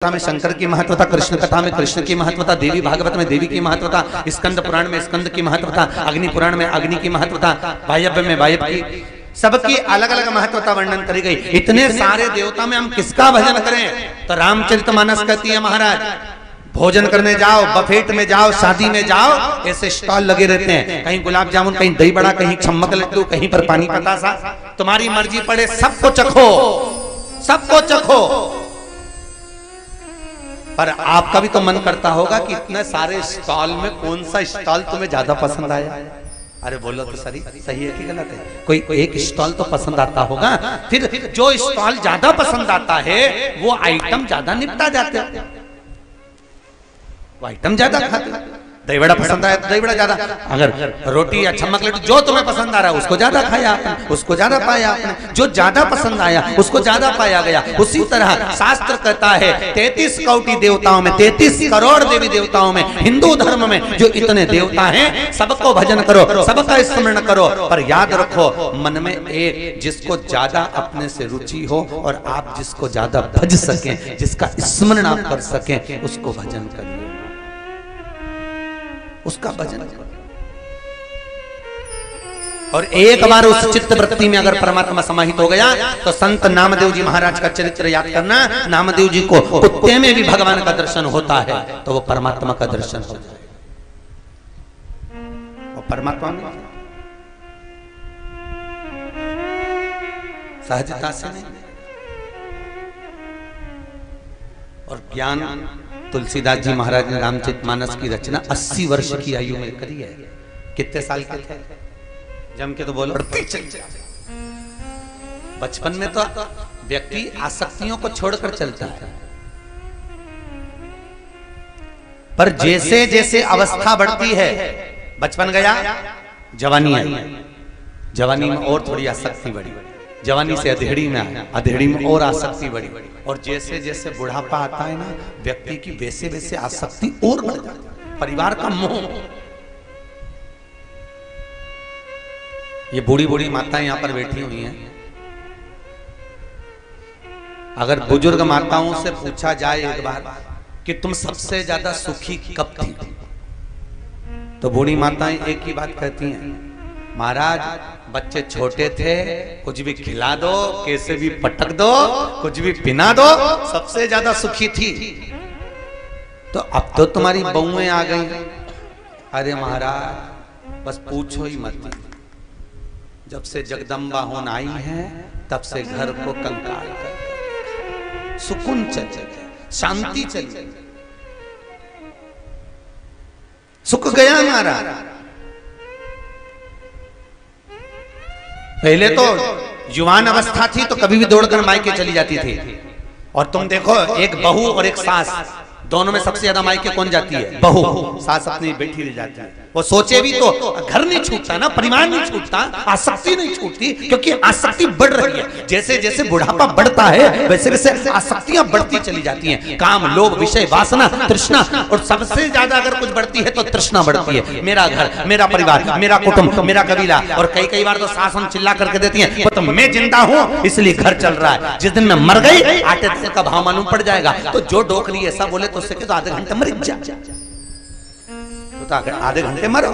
में शंकर की महत्वता, कृष्ण कथा में कृष्ण की महत्वता, देवी भागवत में देवी की महत्वता, स्कंद पुराण में स्कंद की महत्वता, अग्नि पुराण में अग्नि की महत्वता, वायव्य में वायव्य की, सबकी अलग अलग महत्वता वर्णन करी गई। इतने सारे देवता में हम किसका भजन करें? तो रामचरितमानस कहती है महाराज, भोजन करने जाओ, बफेट में जाओ, शादी में जाओ, ऐसे स्टॉल लगे रहते हैं, कहीं गुलाब जामुन, कहीं दही बड़ा, कहीं छम्मक लड्डू, कहीं पर पानी पतासा, तुम्हारी मर्जी पड़े, सबको चखो, सबको चखो। पर आपका भी तो मन करता होगा कि इतने सारे स्टॉल में कौन सा स्टॉल तुम्हें ज्यादा पसंद आया? अरे बोलो तो सही है कि गलत है? कोई एक स्टॉल तो पसंद आता होगा, फिर जो स्टॉल ज्यादा पसंद आता है वो आइटम ज्यादा निपटा जाते हैं, वो आइटम ज्यादा खाते। दही बड़ा पसंद आया तो दही बड़ा ज्यादा, अगर रोटी या छम्मक लड्डू जो तुम्हें पसंद आ रहा है उसको ज्यादा खाया आपने, उसको ज्यादा पाया आपने, जो ज्यादा पसंद आया उसको ज्यादा पाया गया। उसी तरह शास्त्र कहता है 33 कोटि देवताओं में, 33 करोड़ देवी देवताओं में, हिंदू धर्म में जो इतने देवता हैं, सबको भजन करो, सबका स्मरण करो, पर याद रखो मन में एक जिसको ज्यादा अपने से रुचि हो और आप जिसको ज्यादा भज सकें, जिसका स्मरण आप कर सकें, उसको भजन करिए, उसका भजन। और एक बार उस चित्त वृत्ति में अगर परमात्मा समाहित हो गया तो संत नामदेव जी महाराज का चरित्र याद करना। नामदेव जी को कुत्ते में भी भगवान का दर्शन होता है तो वो परमात्मा का दर्शन हो जाए, वो परमात्मा में सहजता से नहीं। और ज्ञान तुलसीदास जी महाराज ने रामचरितमानस की रचना 80 वर्ष की आयु में करी है। कितने साल के थे? जम के तो बोलो, बचपन में तो व्यक्ति आसक्तियों को छोड़कर चलता है, पर जैसे जैसे अवस्था बढ़ती है, बचपन गया, जवानी आई, जवानी में और थोड़ी आसक्ति बढ़ी, जवानी से अधेड़ी में आया, अधेड़ी में और आसक्ति बढ़ी, और जैसे जैसे बुढ़ापा आता है ना, व्यक्ति की वैसे वैसे आसक्ति और बढ़ जाती है, परिवार का मोह। ये बूढ़ी बूढ़ी माताएं यहाँ पर बैठी हुई हैं, अगर बुजुर्ग माताओं से पूछा जाए एक बार कि तुम सबसे ज्यादा सुखी कब थी, तो बूढ़ी माताएं एक ही बात कहती हैं, महाराज बच्चे छोटे थे, कुछ भी खिला दो, कैसे भी पटक दो, कुछ भी पिना दो, सबसे ज्यादा सुखी थी। तो अब तो तुम्हारी बहुएं आ गई। अरे महाराज बस पूछो ही मत, जब से जगदम्बा होन आई है तब से घर को कंकाल कर सुकून चले, शांति चली, सुख गया हमारा। पहले तो युवान अवस्था थी तो कभी भी दौड़कर मायके चली जाती थी, और तुम देखो एक बहू और एक सास, दोनों में सबसे ज्यादा मायके कौन जाती है? बहू। सास अपनी बेटी रह जाती है। वो सोचे भी तो घर नहीं छूटता ना, परिवार नहीं छूटता, आसक्ति नहीं छूटती, क्योंकि आसक्ति बढ़ रही है। जैसे जैसे बुढ़ापा बढ़ता है वैसे वैसे आसक्तियां बढ़ती चली जाती हैं, काम, लोभ, विषय, वासना, तृष्णा, और सबसे ज्यादा अगर कुछ बढ़ती है तो तृष्णा बढ़ती है। मेरा घर, मेरा परिवार, मेरा कुटुंब, मेरा कबीला, और कई बार तो सास हम चिल्ला करके देती है, वो तो मैं जिंदा हूं इसलिए घर चल रहा है, जिस दिन मैं मर गई आटे तेल का भाव मालूम पड़ जाएगा। तो जो डोकरी ऐसा बोले तो उससे तो आधे घंटे मर जा, तो आधे घंटे मरो।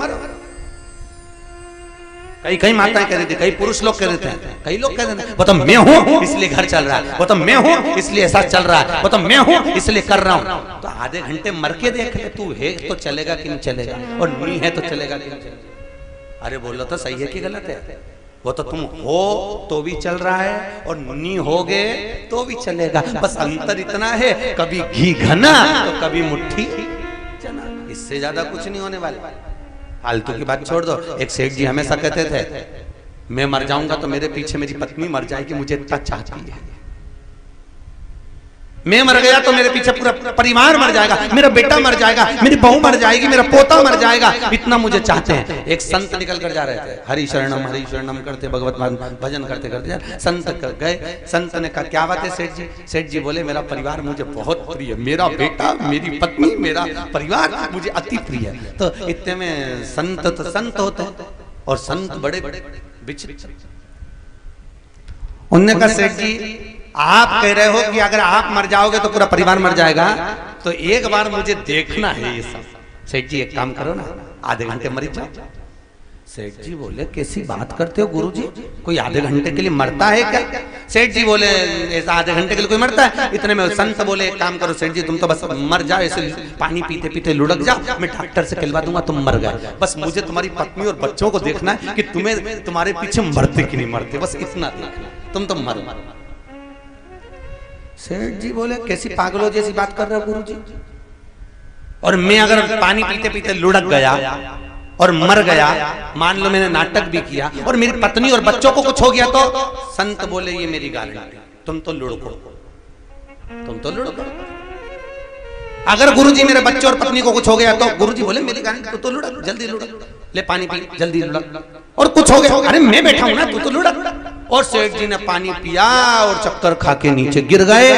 कई माताएं कह रही थी, कई पुरुष लोग कह रहे थे, कई लोग कह रहे थे, वो तो मैं हूं इसलिए घर चल रहा है, वो तो मैं हूं इसलिए ऐसा चल रहा है, वो तो मैं हूं इसलिए कर रहा हूं। तो आधे घंटे मर के देख ले, तू है तो चलेगा कि नहीं चलेगा, और नहीं है तो चलेगा कि नहीं चलेगा। अरे बोलो तो सही है कि गलत है? वो तो तुम हो तो भी चल रहा है, और नहीं होगे तो भी चलेगा, बस अंतर इतना है, कभी घी घना तो कभी मुट्ठी चना, इससे ज्यादा कुछ नहीं होने वाला। फालतू की बात छोड़ दो। एक सेठ जी हमेशा कहते थे, मैं मर जाऊंगा तो मेरे पीछे मेरी पत्नी मर जाएगी, मुझे इतना चाहती है। मैं मर गया तो मेरे पीछे पूरा परिवार मर जाएगा, मेरा बेटा मर जाएगा, मेरी बहू मर जाएगी, मेरा पोता मर जाएगा, इतना मुझे चाहते हैं। एक संत निकल कर जा रहे थे, हरि शरणम करते भगवत भजन करते करते संत गए। संत ने कहा क्या बात है सेठ जी? सेठ जी बोले मेरा परिवार मुझे बहुत प्रिय है, मेरा बेटा, मेरी पत्नी, मेरा परिवार मुझे अति प्रिय है। तो इतने में संत तो संत होते हैं, और संत बड़े विचित्र। उन्होंने कहा सेठ जी आप कह रहे हो कि अगर आप मर जाओगे तो पूरा परिवार मर जाएगा, तो एक बार मुझे देखना है ये सब। सेठ जी एक काम करो ना, आधे घंटे मर जाओ। सेठ जी बोले कैसी बात करते हो गुरुजी, कोई आधे घंटे के लिए मरता है क्या? सेठ जी बोले ऐसा आधे घंटे के लिए कोई मरता है? इतने में संत बोले एक काम करो सेठ जी, तुम तो बस मर जाओ, ऐसे पानी पीते पीते लुढ़क जाओ, मैं डॉक्टर से कहलवा दूंगा तुम मर गए। बस मुझे तुम्हारी पत्नी और बच्चों को देखना है कि तुम्हें तुम्हारे पीछे मरते कि नहीं मरते, बस इतना देखना, तुम तो मर। सेठ जी बोले कैसी पागलों जैसी बात कर रहे हो गुरुजी, और मैं अगर पानी पीते पीते लुढ़क गया और मर गया, मान लो मैंने नाटक भी किया और मेरी पत्नी और बच्चों को कुछ हो गया तो? संत बोले ये मेरी गारंटी, तुम तो लुढ़को, तुम तो लुढ़को। अगर गुरुजी मेरे बच्चों और पत्नी को कुछ हो गया तो? गुरुजी बोले मेरी गारंटी, तू तो लुढ़क, जल्दी लुढ़क, ले पानी पी, जल्दी लुढ़क। और कुछ हो गया, अरे मैं बैठा हूं ना, तू तो लुढ़क। और सेठ जी ने पानी पिया और चक्कर खा के नीचे गिर गए।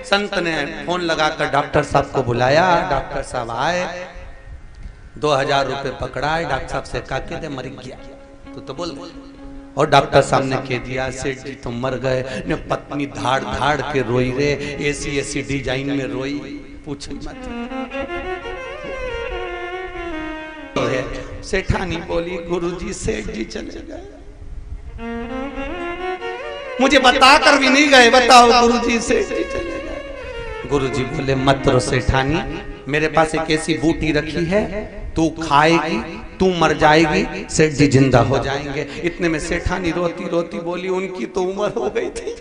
संत ने फोन लगाकर डॉक्टर साहब को बुलाया, डॉक्टर साहब आए, 2000 रुपए पकड़ाए, डॉक्टर साहब से कहा के दे मर गया तो बोल। और डॉक्टर साहब ने कह दिया सेठ जी तो मर गए। ने पत्नी धाड़ धाड़ के रोई रे, ऐसी ऐसी डिजाइन में रोई, पूछ मत। सेठानी बोली गुरुजी सेठ जी चले गए, मुझे बताकर भी नहीं गए, बताओ गुरुजी सेठ जी चले गए। गुरुजी बोले मत रो सेठानी, मेरे पास एक ऐसी बूटी रखी है, तू खाएगी, तू मर जाएगी, सेठ जी जिंदा हो जाएंगे। इतने में सेठानी रोती रोती बोली उनकी तो उम्र हो गई थी।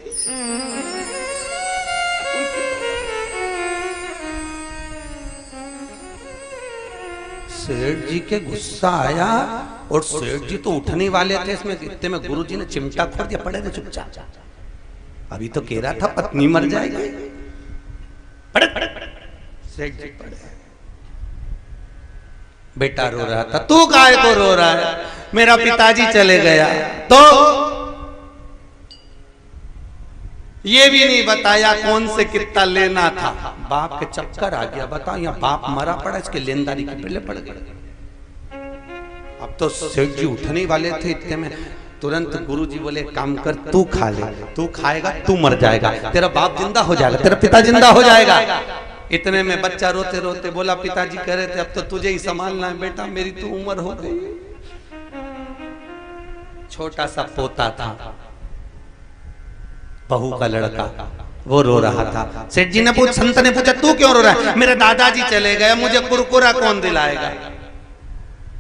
सेठ जी के गुस्सा आया और सेठ जी तो उठने वाले थे इसमें, इतने में गुरुजी ने चिमटा खोल दिया, पड़े थे चुपचाप। अभी तो कह रहा था पत्नी मर जाएगी, पड़े पड़े पड़े। सेठ जी पड़े, बेटा रो रहा था, तू काहे को रो रहा है, मेरा पिताजी चले गया तो ये भी नहीं बताया कौन से कितना लेना था, बाप के चक्कर आ गया। बताओ यहाँ बाप मरा पड़ा, इसके लेनदारी के पहले पड़ गए। अब तो सेठ जी उठने वाले थे, इतने में तुरंत गुरुजी बोले काम कर, तू खा ले, तू खाएगा तू मर जाएगा, तेरा बाप जिंदा हो जाएगा, तेरा पिता जिंदा हो जाएगा। इतने में बच्चा रोते रोते बोला पिताजी कह रहे थे अब तो तुझे ही संभालना है बेटा, मेरी तो उम्र हो गई। छोटा सा पोता था, बहू का लड़का, वो रो रहा था। सेठ जी ने संत ने पूछा तू क्यों रो रहा है? मेरे दादाजी चले गए, मुझे कुरकुरा कौन दिलाएगा,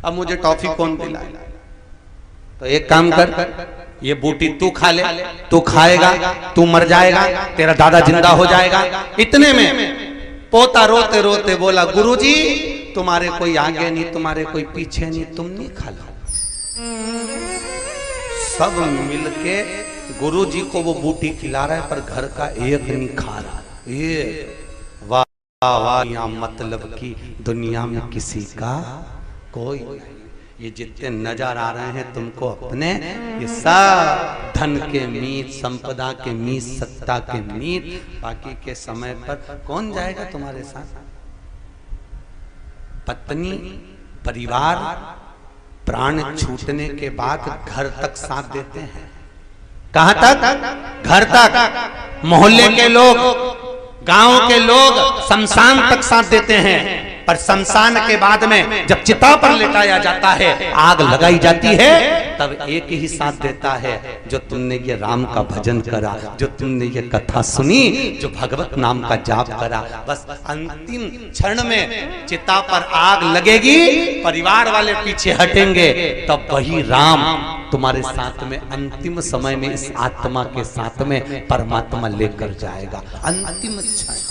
अब मुझे टॉफी कौन दिलाएगा? तो एक काम कर, ये बूटी तू खा ले, तू खाएगा तू मर जाएगा, तेरा दादा जिंदा हो जाएगा। इतने में पोता रोते रोते बोला गुरुजी तुम्हारे कोई आगे नहीं, तुम्हारे कोई पीछे नहीं, तुम नहीं खा लो। सब मिलके गुरुजी को वो बूटी खिला रहा है, पर घर का एक नहीं खा रहा। ये वाह वाह, यहाँ मतलब की दुनिया में किसी का कोई नहीं। ये जितने नजर आ रहे हैं तुमको अपने, ये सब धन के मीत, संपदा के मीत, सत्ता के मीत, बाकी के समय पर कौन जाएगा तुम्हारे साथ? पत्नी, परिवार, प्राण छूटने के बाद घर तक साथ देते हैं। कहां तक? घर तक। मोहल्ले के लोग, गांव के लोग शमशान तक साथ देते हैं, पर शमशान के बाद में जब चिता पर लेटाया जाता है, आग लगाई जाती है, तब एक ही साथ देता है, जो तुमने ये राम का भजन करा, जो तुमने ये कथा सुनी, जो भगवत नाम का जाप करा। बस अंतिम क्षण में चिता पर आग लगेगी, परिवार वाले पीछे हटेंगे, तब वही राम तुम्हारे साथ में अंतिम समय में इस आत्मा के साथ में परमात्मा लेकर जाएगा। अंतिम क्षण।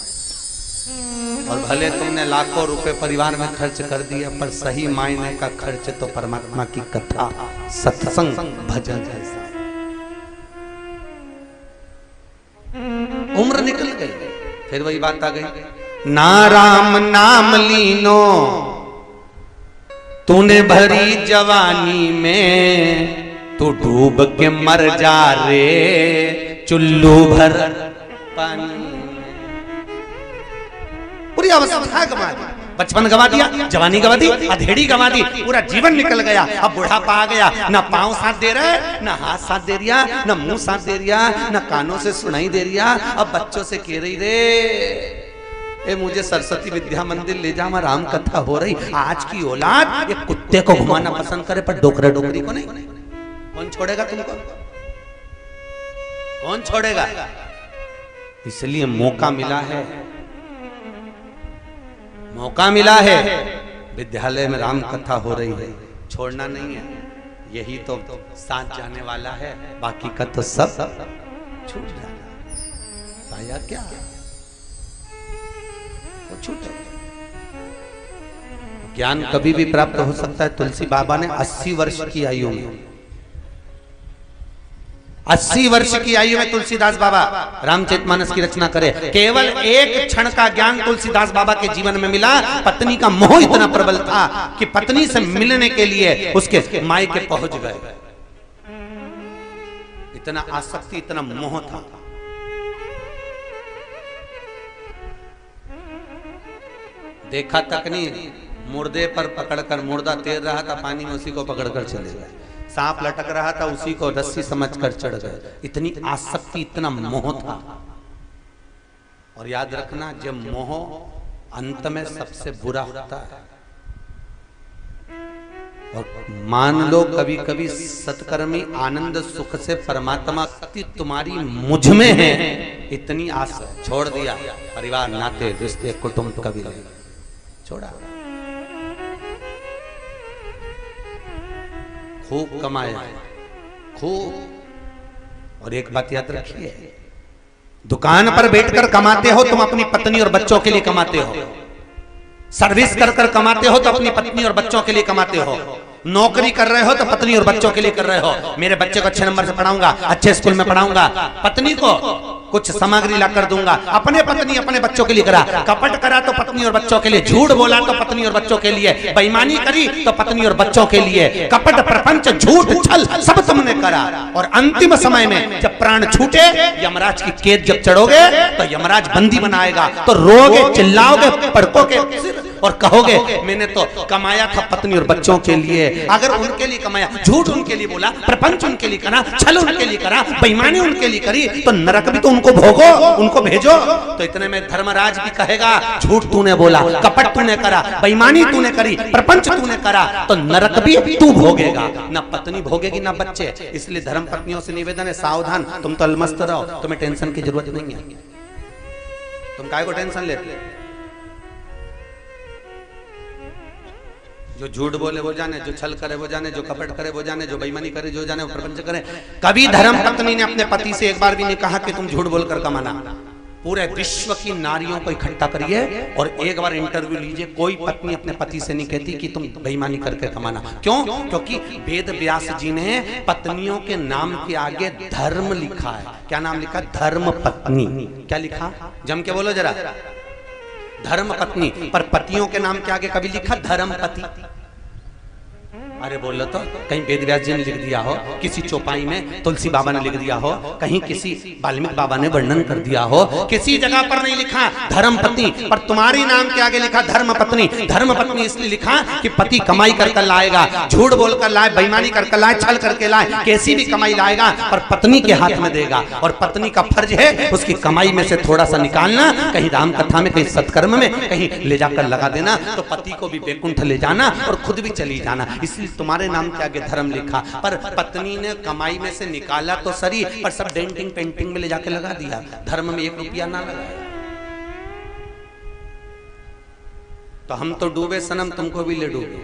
और भले तुमने लाखों रुपए परिवार में खर्च कर दिया, पर सही मायने का खर्च तो परमात्मा की कथा, सत्संग, भजन जैसा। उम्र निकल गई, फिर वही बात आ गई, ना राम नाम लीनो तूने भरी जवानी में, तू डूब के मर जा रे चुल्लू भर पानी। पूरी अवस्था कमा दी, बचपन गवा दिया, जवानी गवा दी, अधेड़ी गवा दी, पूरा जीवन निकल गया। अब बुढ़ापा आ गया, ना पांव साथ दे रहा है, ना हाथ साथ दे रिया, ना मुंह साथ दे रिया, ना कानों से सुनाई दे रिया। अब बच्चों से कह रही रे ए मुझे सरस्वती विद्या मंदिर ले जा, वहां राम कथा हो रही। आज की औलाद ये कुत्ते को घुमाना पसंद करे पर डोकरा डोकरी को नहीं। कौन छोड़ेगा तुमको? कौन छोड़ेगा? इसलिए मौका मिला है, मौका मिला है, विद्यालय में राम कथा हो रही है, छोड़ना नहीं है। यही तो साथ जाने वाला है, बाकी का तो सब छूट जाना। पाया क्या? वो छूट जाए। ज्ञान कभी भी प्राप्त हो सकता है। तुलसी बाबा ने 80 वर्ष की आयु में, 80 वर्ष की आयु में तुलसीदास बाबा रामचरितमानस की रचना करे। केवल एक क्षण का ज्ञान तुलसीदास बाबा के जीवन में मिला। पत्नी का मोह इतना प्रबल था कि पत्नी से मिलने के लिए उसके मायके पहुंच गए। इतना आसक्ति, इतना मोह था। देखा तक नहीं, मुर्दे पर पकड़कर, मुर्दा तैर रहा था पानी में, उसी को पकड़कर चले गए। सांप लटक रहा था, उसी को रस्सी समझकर चढ़ गए। इतनी आसक्ति, इतना मोह था। और याद रखना, जब मोह अंत में सबसे बुरा होता है। और मान लो कभी कभी सत्कर्मी आनंद सुख से परमात्मा शक्ति तुम्हारी मुझ में है, इतनी आस छोड़ दिया, परिवार, नाते, रिश्ते, कुटुंब कभी छोड़ा। खूब कमाया, खूब। और एक बात याद रखिए, दुकान पर बैठकर कमाते हो तुम अपनी पत्नी और बच्चों के लिए कमाते हो। सर्विस कर कर कमाते हो तो अपनी पत्नी और बच्चों के लिए कमाते हो। नौकरी कर रहे हो तो पत्नी और बच्चों के लिए कर रहे हो। मेरे बच्चे को अच्छे नंबर से पढ़ाऊंगा, अच्छे स्कूल में पढ़ाऊंगा, पत्नी को कुछ सामग्री ला कर दूंगा। अपने पत्नी अपने बच्चों के लिए करा, कपट करा तो पत्नी और बच्चों के लिए, झूठ बोला तो पत्नी और बच्चों के लिए, बेईमानी करी तो पत्नी और बच्चों के लिए। कपट, प्रपंच, झूठ, छल सब तुमने करा। और अंतिम समय में जब प्राण छूटे, यमराज की कैद जब चढ़ोगे तो यमराज बंदी बनाएगा, तो रोगे, चिल्लाओगे, पड़कोगे और कहोगे मैंने तो कमाया था पत्नी और बच्चों के लिए। अगर उनके लिए कमाया, झूठ उनके लिए बोला, प्रपंच उनके लिए करा, छल उनके लिए करा, बेईमानी उनके लिए करी, तो नरक भी तो उनको भोगो, उनको भेजो। तो इतने में धर्मराज भी कहेगा झूठ तूने बोला, कपट तूने करा, बेईमानी तूने करी, प्रपंच तूने करा, तो नरक भी तू भोगेगा। ना पत्नी भोगेगी ना बच्चे। इसलिए धर्म पत्नियों से निवेदन है, सावधान, तुम तो अलमस्त रहो, तुम्हें टेंशन की जरूरत नहीं है। तुम काहे को टेंशन लेते? जो झूठ बोले वो जाने, जो छल करे वो जाने, जो कपट करे वो जाने, जो बेईमानी करे जो जाने, वो प्रपंच करे। कभी धर्म पत्नी ने अपने पति से एक बार भी नहीं कहा कि तुम झूठ बोलकर कमाना। पूरे विश्व की नारियों को इकट्ठा करिए और एक बार इंटरव्यू लीजिए, कोई पत्नी अपने पति से नहीं कहती कि तुम बेईमानी करके कमाना। क्यों? क्योंकि वेद व्यास जी ने पत्नियों के नाम के आगे धर्म लिखा है। क्या नाम लिखा? धर्म पत्नी। क्या लिखा? जम के बोलो जरा। धर्म पत्नी। पर पतियों के नाम के आगे कभी लिखा धर्म पति? अरे बोलो तो, कहीं वेद व्यास जी ने लिख दिया हो, किसी चौपाई में तुलसी बाबा ने लिख दिया हो, कहीं किसी वाल्मीकि बाबा ने वर्णन कर दिया हो, किसी जगह पर नहीं लिखा धर्म पत्नी, पर तुम्हारी नाम के आगे लिखा धर्म पत्नी। धर्म पत्नी इसलिए लिखा कि पति कमाई कर लाएगा, झूठ बोलकर लाए, बेईमानी कर लाए, छल करके लाए, कैसी भी कमाई लाएगा पर पत्नी के हाथ में देगा। और पत्नी का फर्ज है उसकी कमाई में से थोड़ा सा निकालना, कहीं राम कथा में, कहीं सत्कर्म में, कहीं ले जाकर लगा देना, तो पति को भी वैकुंठ ले जाना और खुद भी चली जाना। इसलिए तुम्हारे नाम के आगे धर्म लिखा, पर पत्नी ने कमाई में से निकाला तो सही, पर सब डेंटिंग पेंटिंग में ले जाके लगा दिया, धर्म में 1 रुपया ना लगाया। तो हम तो डूबे सनम, तुमको भी ले डूबे,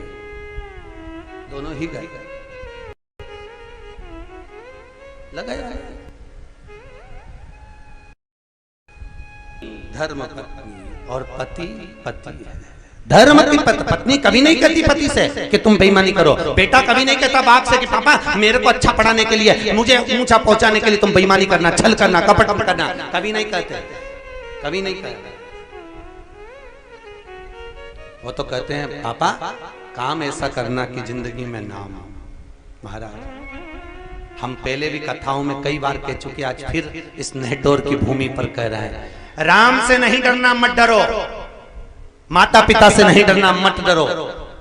दोनों ही गए। लगाया धर्म पत्नी और पति पति है। धर्म की पत्नी कभी नहीं कहती पति से कि तुम बेईमानी करो। बेटा कभी नहीं कहता बाप से कि पापा मेरे को अच्छा पढ़ाने के लिए, मुझे ऊंचा पहुंचाने के लिए तुम बेईमानी करना, छल करना, कपट करना, कभी नहीं कहते, कभी नहीं कहते। वो तो कहते हैं पापा काम ऐसा करना कि जिंदगी में नाम। महाराज हम पहले भी कथाओं में कई बार कह चुके, आज फिर इस नेटोर की भूमि पर कह रहे हैं, राम से नहीं डरना, मत डरो। माता पिता से नहीं डरना, मत डरो।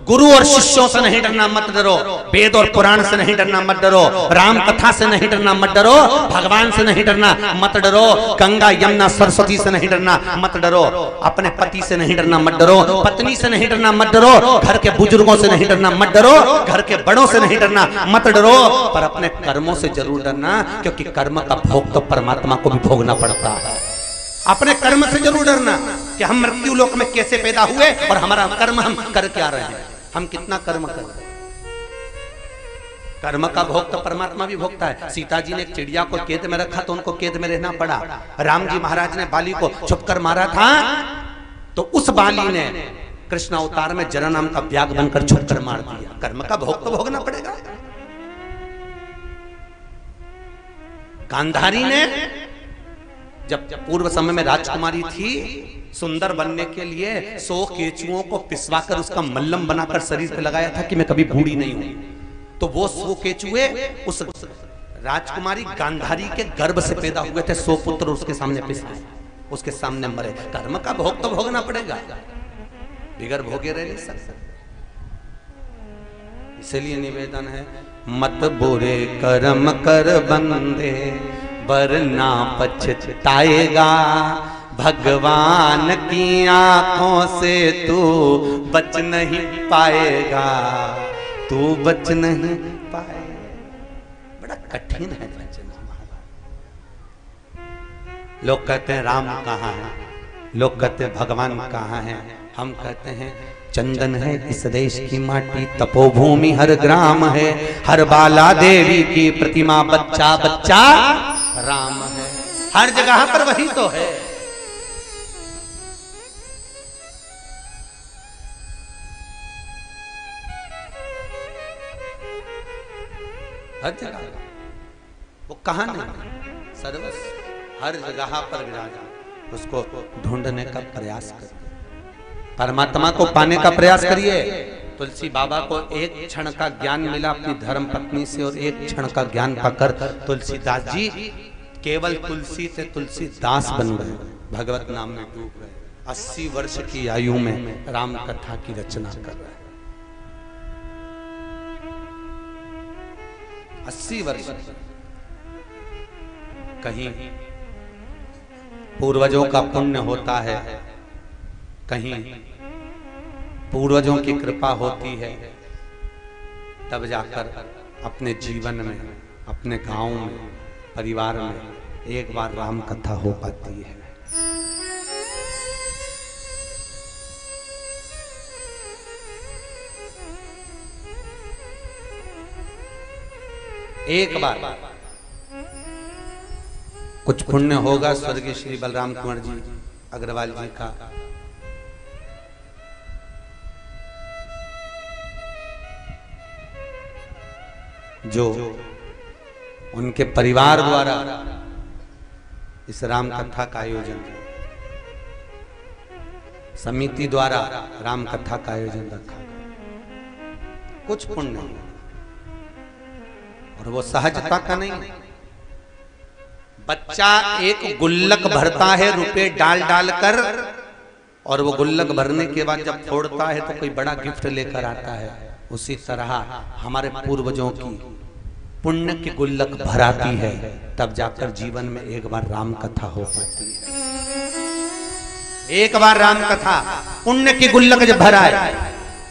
गुरु और शिष्यों से नहीं डरना, मत डरो। वेद और पुराण से नहीं डरना, मत डरो। राम कथा से नहीं डरना, मत डरो। भगवान से नहीं डरना, मत डरो। गंगा यमुना सरस्वती से नहीं डरना, मत डरो। अपने पति से नहीं डरना, मत डरो। पत्नी से नहीं डरना, मत डरो। घर के बुजुर्गों से नहीं डरना, मत डरो। घर के बड़ों से नहीं डरना, मत डरो। पर अपने कर्मों से जरूर डरना, क्योंकि कर्म का भोग तो परमात्मा को भी भोगना पड़ता है। अपने कर्म से जरूर डरना कि हम मृत्यु लोक में कैसे पैदा हुए और हमारा कर्म हम कर क्या रहे हैं, हम कितना कर्म कर रहे हैं। कर्म का भोग तो परमात्मा भी भोगता है। सीता जी ने एक चिड़िया को कैद में रखा तो उनको कैद में रहना पड़ा। राम जी महाराज ने बाली को छुपकर मारा था तो उस बाली ने कृष्ण अवतार में जरा नाम का व्याग बनकर छुपकर मार दिया। कर्म का भोग तो भोगना पड़ेगा। गांधारी ने जब पूर्व समय में राजकुमारी थी, सुंदर बनने के लिए 100 केचुओं को पिसवाकर उसका मल्लम बनाकर शरीर पे लगाया था कि मैं कभी बूढ़ी नहीं हूं। तो वो 100 केचुए उस राजकुमारी गांधारी के गर्भ से पैदा हुए थे। 100 पुत्र उसके सामने पिसाए, उसके सामने मरे। कर्म का भोग तो भोगना पड़ेगा, बिगर भोगे रह नहीं सकते। इसलिए निवेदन है, मत बुरे कर्म कर बंदे वरना पछताएगा। भगवान की आंखों से तू बच नहीं पाएगा, तू बच नहीं पाएगा। बड़ा कठिन है वचन। लोग कहते हैं राम कहाँ है, लोग कहते हैं भगवान कहाँ है। हम कहते हैं चंदन है इस देश की माटी, तपोभूमि हर ग्राम है। हर बाला देवी की प्रतिमा, बच्चा बच्चा राम है। हर जगह पर वही तो है। हर जगह वो कहां नहीं, सर्वस हर जगह पर विराजमान। उसको ढूंढने का प्रयास करिए, परमात्मा को पाने का प्रयास करिए। तुलसी बाबा को एक क्षण का ज्ञान मिला अपनी धर्म पत्नी से, और एक क्षण का ज्ञान पाकर तुलसीदास जी केवल तुलसी से तुलसीदास बन गए, भगवत नाम में डूब गए। 80 वर्ष की आयु में राम कथा की रचना कर रहे हैं। 80 वर्ष। कहीं पूर्वजों का पुण्य होता है, कहीं पूर्वजों की कृपा होती है, तब जाकर अपने जीवन में, अपने गांव में, परिवार में एक बार राम कथा हो पाती है। एक बार कुछ पुण्य होगा स्वर्गीय श्री बलराम कुंवर जी अग्रवाल जी का। जो उनके परिवार द्वारा इस राम कथा का आयोजन, समिति द्वारा राम कथा का आयोजन रखा, कुछ पुण्य। और वो सहजता का नहीं। बच्चा एक गुल्लक भरता है रुपए डाल डाल कर, और वो गुल्लक भरने के बाद जब फोड़ता है तो कोई बड़ा गिफ्ट लेकर आता है। उसी तरह हमारे पूर्वजों की पुण्य की गुल्लक भराती है, तब जाकर जीवन में एक बार राम कथा हो पाती है। एक बार राम कथा, पुण्य की गुल्लक जब भराए।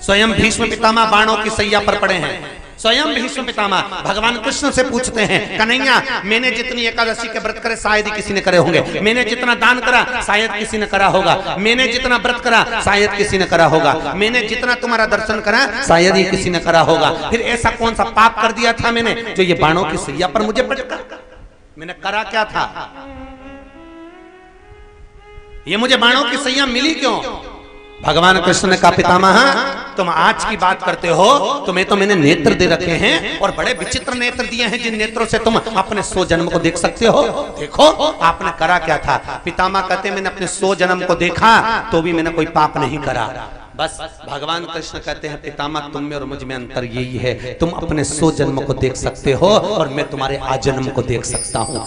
स्वयं भीष्म पितामह बाणों की सैया पर पड़े हैं। स्वयं भीष्म पितामह भगवान कृष्ण से पूछते हैं, कन्हैया मैंने जितनी एकादशी के व्रत करे शायद ही किसी ने करे होंगे, मैंने जितना दान करा शायद किसी ने करा होगा, मैंने जितना व्रत करा शायद किसी ने करा होगा, मैंने जितना तुम्हारा दर्शन करा शायद ही किसी ने करा होगा। फिर ऐसा कौन सा पाप कर दिया था मैंने जो ये बाणों की सैया पर मुझे पटका? मैंने करा क्या था? ये मुझे बाणों की सैया मिली क्यों? भगवान कृष्ण ने कहा, पितामह तुम आज की बात करते हो, तुम्हें तो मैंने नेत्र दे रखे हैं और बड़े विचित्र नेत्र दिए हैं, जिन नेत्रों से तुम अपने 100 जन्म को देख सकते हो। देखो आपने करा क्या था। पितामह कहते मैंने अपने 100 जन्म को देखा तो भी मैंने कोई पाप नहीं करा। बस भगवान कृष्ण कहते हैं, पितामह तुम में और मुझ में अंतर यही है, तुम अपने 100 जन्म को देख सकते हो और मैं तुम्हारे आजन्म को देख सकता हूँ।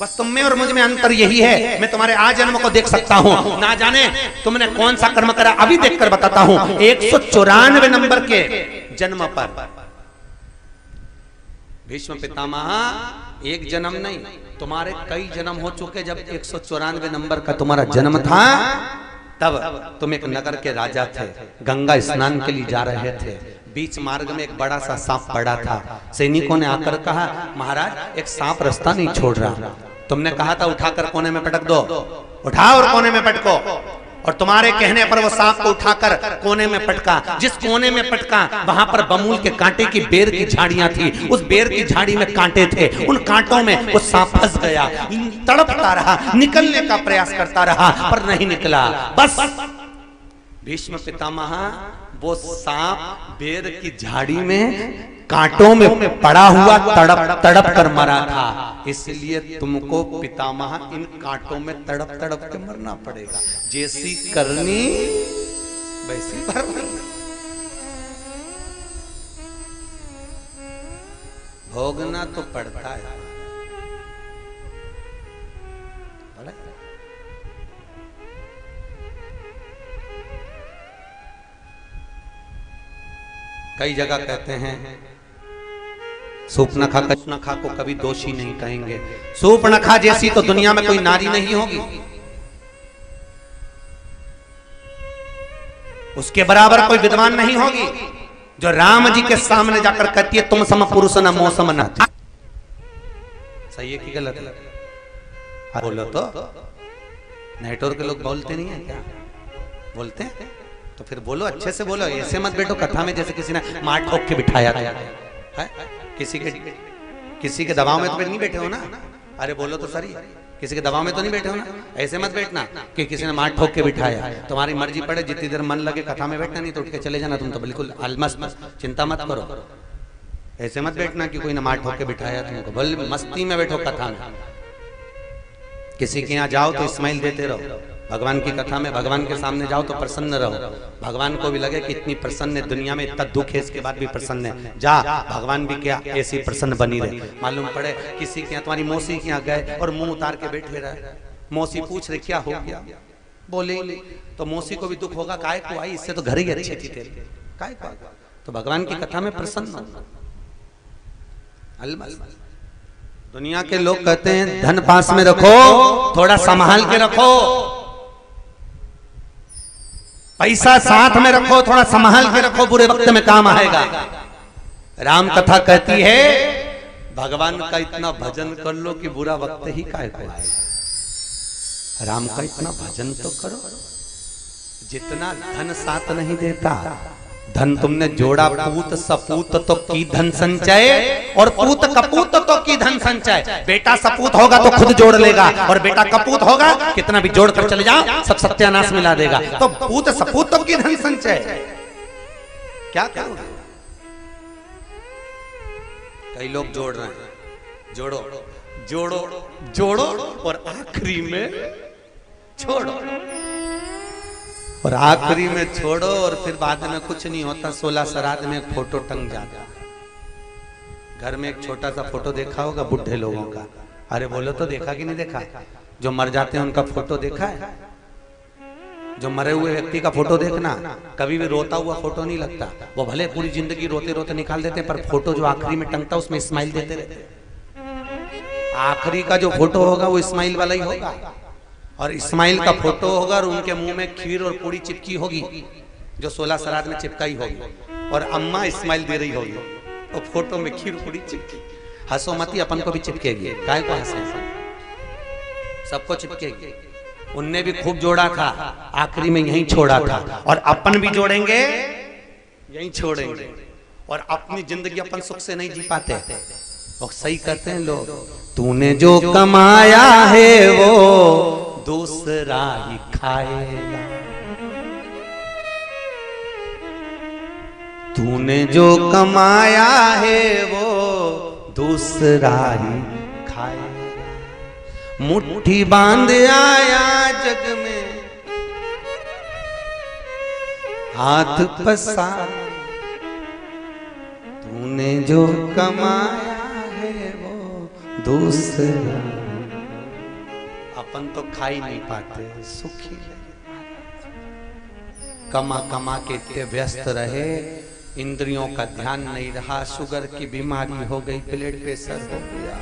बस तुम में और मुझ में अंतर यही है, मैं तुम्हारे आज जन्म को देख सकता हूं, ना जाने तुमने कौन सा कर्म करा, अभी देखकर बताता हूं। 194 नंबर के जन्म पर भीष्म पितामह एक जन्म नहीं, तुम्हारे कई जन्म हो चुके। जब 194 नंबर का तुम्हारा जन्म था, तब तुम एक नगर के राजा थे, गंगा स्नान के लिए जा रहे थे। बीच मार्ग में एक बड़ा सा सांप पड़ा था। सैनिकों ने आकर कहा, महाराज एक सांप रास्ता नहीं छोड़ रहा। तुमने कहा था उठाकर कोने में पटक दो, उठाओ और कोने में पटको। और तुम्हारे कहने पर वो सांप को उठाकर कोने में पटका। जिस कोने में पटका वहां पर बमूल के कांटे की बेर की झाड़ियां थी। उस बेर की झाड़ी में कांटे थे, उन कांटों में वो सांप फंस गया। तड़पता रहा, निकलने का प्रयास करता रहा, पर नहीं निकला। बस भीष्म पितामह वो सांप बेर की झाड़ी में कांटों में पड़ा हुआ तड़प तड़प कर मरा था। इसलिए तुमको पितामह इन कांटों में तड़प तड़प के मरना पड़ेगा। जैसी करनी वैसी भरनी, भोगना तो पड़ता है। कई जगह कहते हैं सूर्पनखा को कभी दोषी नहीं कहेंगे। सूर्पनखा जैसी तो दुनिया में कोई नारी नहीं होगी, उसके बराबर कोई विद्वान नहीं होगी जो राम जी के सामने जाकर कहती है तुम सम पुरुष न मौसम न। सही है कि गलत है? बोलो तो। नेटवर्क के लोग बोलते नहीं है क्या? बोलते हैं तो फिर बोलो, अच्छे से बोलो। ऐसे मत बैठो कथा में जैसे किसी ने मार ठोक के बिठाया है। किसी के दबाव में तो नहीं बैठे हो ना। अरे बोलो तो सही, किसी के दबाव में तो नहीं बैठे हो ना। ऐसे मत बैठना कि किसी ने मार ठोक के बिठाया। तुम्हारी मर्जी पड़े, जितनी देर मन लगे कथा में बैठना, नहीं तो उठ के चले जाना। तुम तो बिल्कुल अलमस्त, चिंता मत करो। ऐसे मत बैठना कि कोई ने मार ठोक के बिठाया तुमको। बोल मस्ती में बैठो कथा में। किसी के यहाँ जाओ तो स्माइल देते रहो। भगवान की कथा में भगवान के सामने जाओ तो प्रसन्न रहो। भगवान को भी लगे कि इतनी प्रसन्न है, दुनिया में इतना दुख है, इसके बाद भी प्रसन्न है। जा, भगवान भी क्या ऐसी प्रसन्न बनी रहे। मालूम पड़े किसी के यहाँ, तुम्हारी मौसी के यहाँ गए और मुंह उतार के बैठे रहे। मौसी पूछ रहे क्या हो गया, बोले तो मौसी को भी दुख होगा, काय को आई, इससे तो घर ही अच्छी थी तेरी, काय को। तो भगवान की कथा में प्रसन्न। दुनिया के लोग कहते हैं धन पास में रखो, थोड़ा संभाल के रखो। पैसा साथ में रखो, थोड़ा संभाल के रखो, बुरे वक्त में काम आएगा। राम कथा कहती है भगवान का इतना भजन कर लो कि बुरा वक्त ही काय को आएगा। राम का इतना भजन तो करो। जितना धन साथ नहीं देता, धन तुमने जोड़ा पूत सपूत तो की धन संचय, और पूत कपूत तो की धन संचय। बेटा सपूत होगा तो खुद जोड़ लेगा, और बेटा कपूत होगा कितना भी जोड़ कर चले जाओ सब सत्यानाश मिला देगा। तो पूत सपूत तो की धन संचय, क्या करोगे? कई लोग जोड़ रहे हैं, जोड़ो जोड़ो जोड़ो और आखिरी में छोड़ो, और आखिरी में छोड़ो, और फिर बाद में कुछ नहीं होता। 16 श्राद्ध में एक फोटो टंग जाता। घर में एक छोटा सा फोटो देखा होगा बुढ़े लोगों का। अरे बोलो तो देखा कि नहीं देखा? जो मर जाते हैं उनका फोटो देखा है? जो मरे हुए व्यक्ति का फोटो देखना, कभी भी रोता हुआ फोटो नहीं लगता। वो भले पूरी जिंदगी रोते रोते निकाल देते, पर फोटो जो आखिरी में टंगता उसमें स्माइल देते रहते। आखिरी का जो फोटो होगा वो स्माइल वाला ही होगा, और इस्माइल का फोटो होगा और उनके मुंह में खीर और पूरी चिपकी होगी जो 16 श्राद्ध में चिपकाई होगी, और अम्मा इस्माइल दे रही होगी और फोटो में खीर पूरी चिपकी। हंसो मती, अपन को भी चिपकेगी, काय को हंसे, सबको चिपकेगी। उनने भी खूब जोड़ा था, आखिरी में यहीं छोड़ा था, और अपन भी जोड़ेंगे यहीं छोड़ेंगे, और अपनी जिंदगी अपन सुख से नहीं जी पाते। और सही कहते हैं लोग, तूने जो कमाया है वो दूसरा ही खाएगा, तूने जो कमाया है वो दूसरा ही खाएगा। मुट्ठी बांध आया जग में, हाथ पसार, तूने जो कमाया है वो दूसरा अपन तो खा ही नहीं पाते, सुखी कमा कमा के इतने व्यस्त रहे, इंद्रियों का ध्यान नहीं रहा, शुगर की बीमारी हो गई, ब्लड प्रेशर हो गया,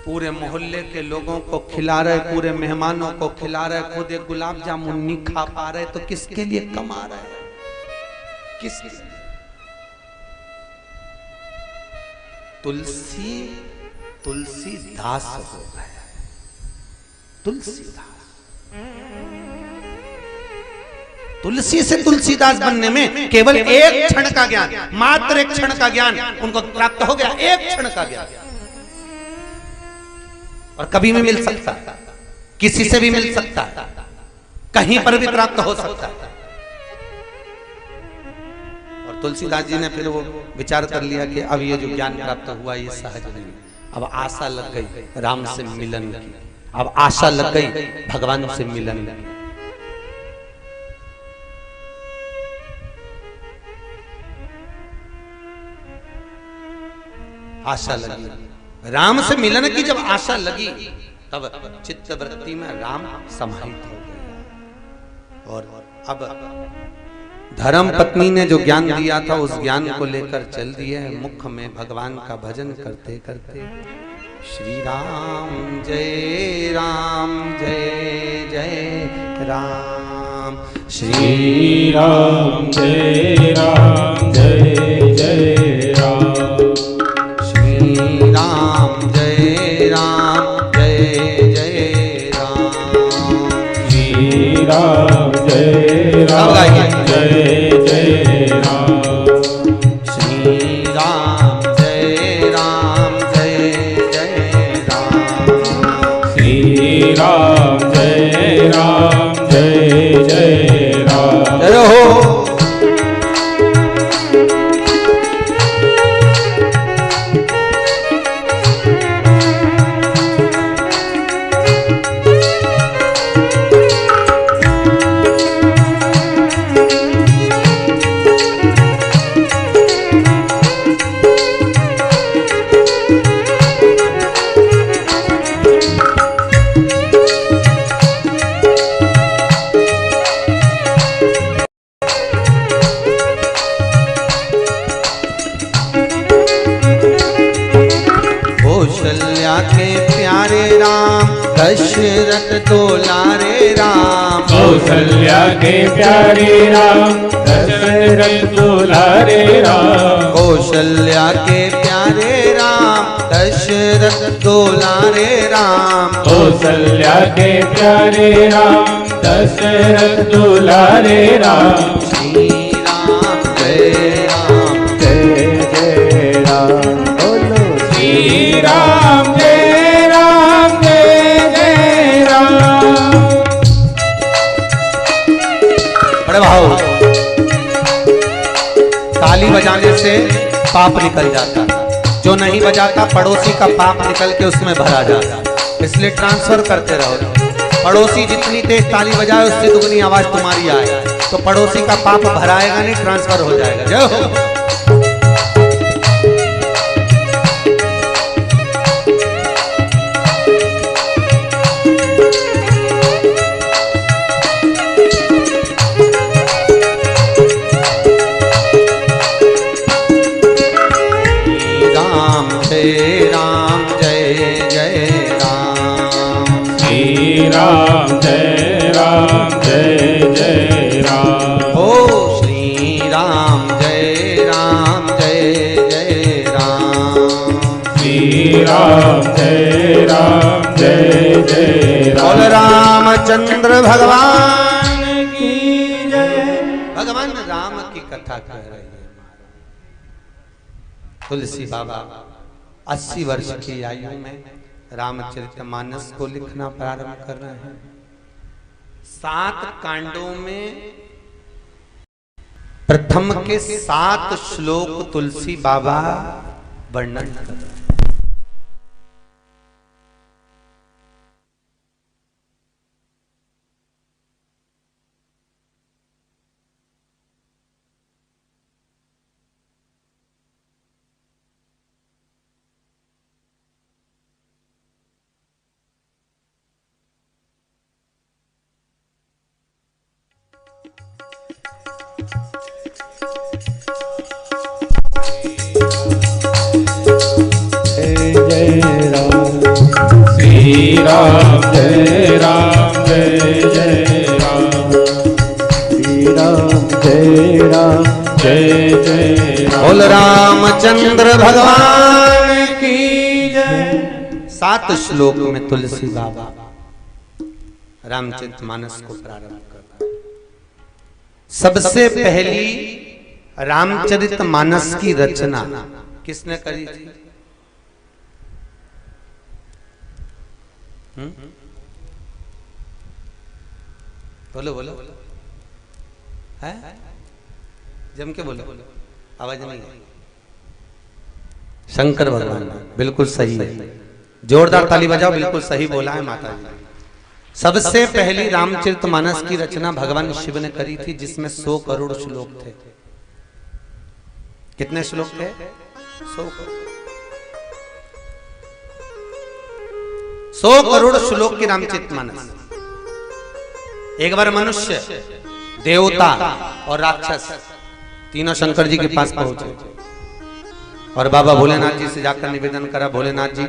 पूरे मोहल्ले के लोगों को खिला रहे, पूरे मेहमानों को खिला रहे, खुद एक गुलाब जामुन नहीं खा पा रहे, तो किसके लिए कमा रहे? किसके लिए? तुलसीदास हो गया, तुलसीदास। तुलसी से तुलसीदास बनने में केवल एक क्षण का ज्ञान, मात्र एक क्षण का ज्ञान उनको प्राप्त हो गया, एक क्षण का ज्ञान, और कभी भी मिल सकता, किसी से भी मिल सकता, कहीं पर भी प्राप्त हो सकता। और तुलसीदास जी ने फिर वो विचार कर लिया कि अब ये जो ज्ञान प्राप्त हुआ ये सहज नहीं, अब आशा लग गई राम से मिलन की, अब आशा लग गई भगवान से मिलन की। आशा लगी, राम से मिलन की जब आशा लगी, तब चित्त वृत्ति में राम समाहित हो गया। और अब धर्म पत्नी ने जो ज्ञान दिया था उस ज्ञान को लेकर चल दिए मुख में भगवान का भजन करते करते, श्री राम जय जय राम, श्री राम जय जय राम, श्री राम जय जय राम, श्री राम जय जय राम, श्री राम जय जय राम, श्री राम जय जय राम। जय हो। कौशल्या के प्यारे राम, दशरथ दुलारे राम, कौशल्या के प्यारे राम, दशरथ दुलारे राम, कौशल्या के प्यारे राम, दशरथ दुलारे राम, कौशल्या के प्यारे राम, दशरथ दुलारे राम, श्री राम जय जय राम, बोलो श्री राम जय राम। बड़े भाव, ताली बजाने से पाप निकल जाता, जो नहीं बजाता पड़ोसी का पाप निकल के उसमें भरा जाता, इसलिए ट्रांसफर करते रहो। पड़ोसी जितनी तेज ताली बजाए उससे दुगनी आवाज तुम्हारी आए, तो पड़ोसी का पाप भराएगा नहीं, ट्रांसफर हो जाएगा। जय हो। राम जय जय राम, श्री राम जय जय राम, ओ श्री राम जय जय राम, श्री राम जय जय राम। बोल रामचंद्र भगवान की जय। भगवान राम की कथा कह रहे हैं। तुलसी बाबा 80 वर्ष की आयु में रामचरितमानस को लिखना प्रारंभ कर रहे हैं। 7 कांडों में प्रथम के 7 श्लोक तुलसी बाबा वर्णन कर रहे हैं। श्री राम जय जय राम। श्री राम जय जय राम। बोल रामचंद्र भगवान की जय। 7 श्लोक में तुलसी बाबा रामचरितमानस को प्रारंभ करता है। सबसे पहली रामचरितमानस की रचना किसने करी थी? बोलो बोलो है, जम के बोलो, आवाज नहीं है। शंकर भगवान, बिल्कुल सही है, जोरदार ताली बजाओ, बिल्कुल सही बोला है माता जी। सबसे पहली रामचरितमानस की रचना भगवान शिव ने करी थी, जिसमें 100 करोड़ श्लोक थे। कितने श्लोक थे? 100 करोड़ श्लोक की रामचरितमानस। एक बार मनुष्य, देवता और राक्षस तीनों शंकर जी के पास पहुंचे और बाबा भोलेनाथ जी से जाकर निवेदन करा, भोलेनाथ जी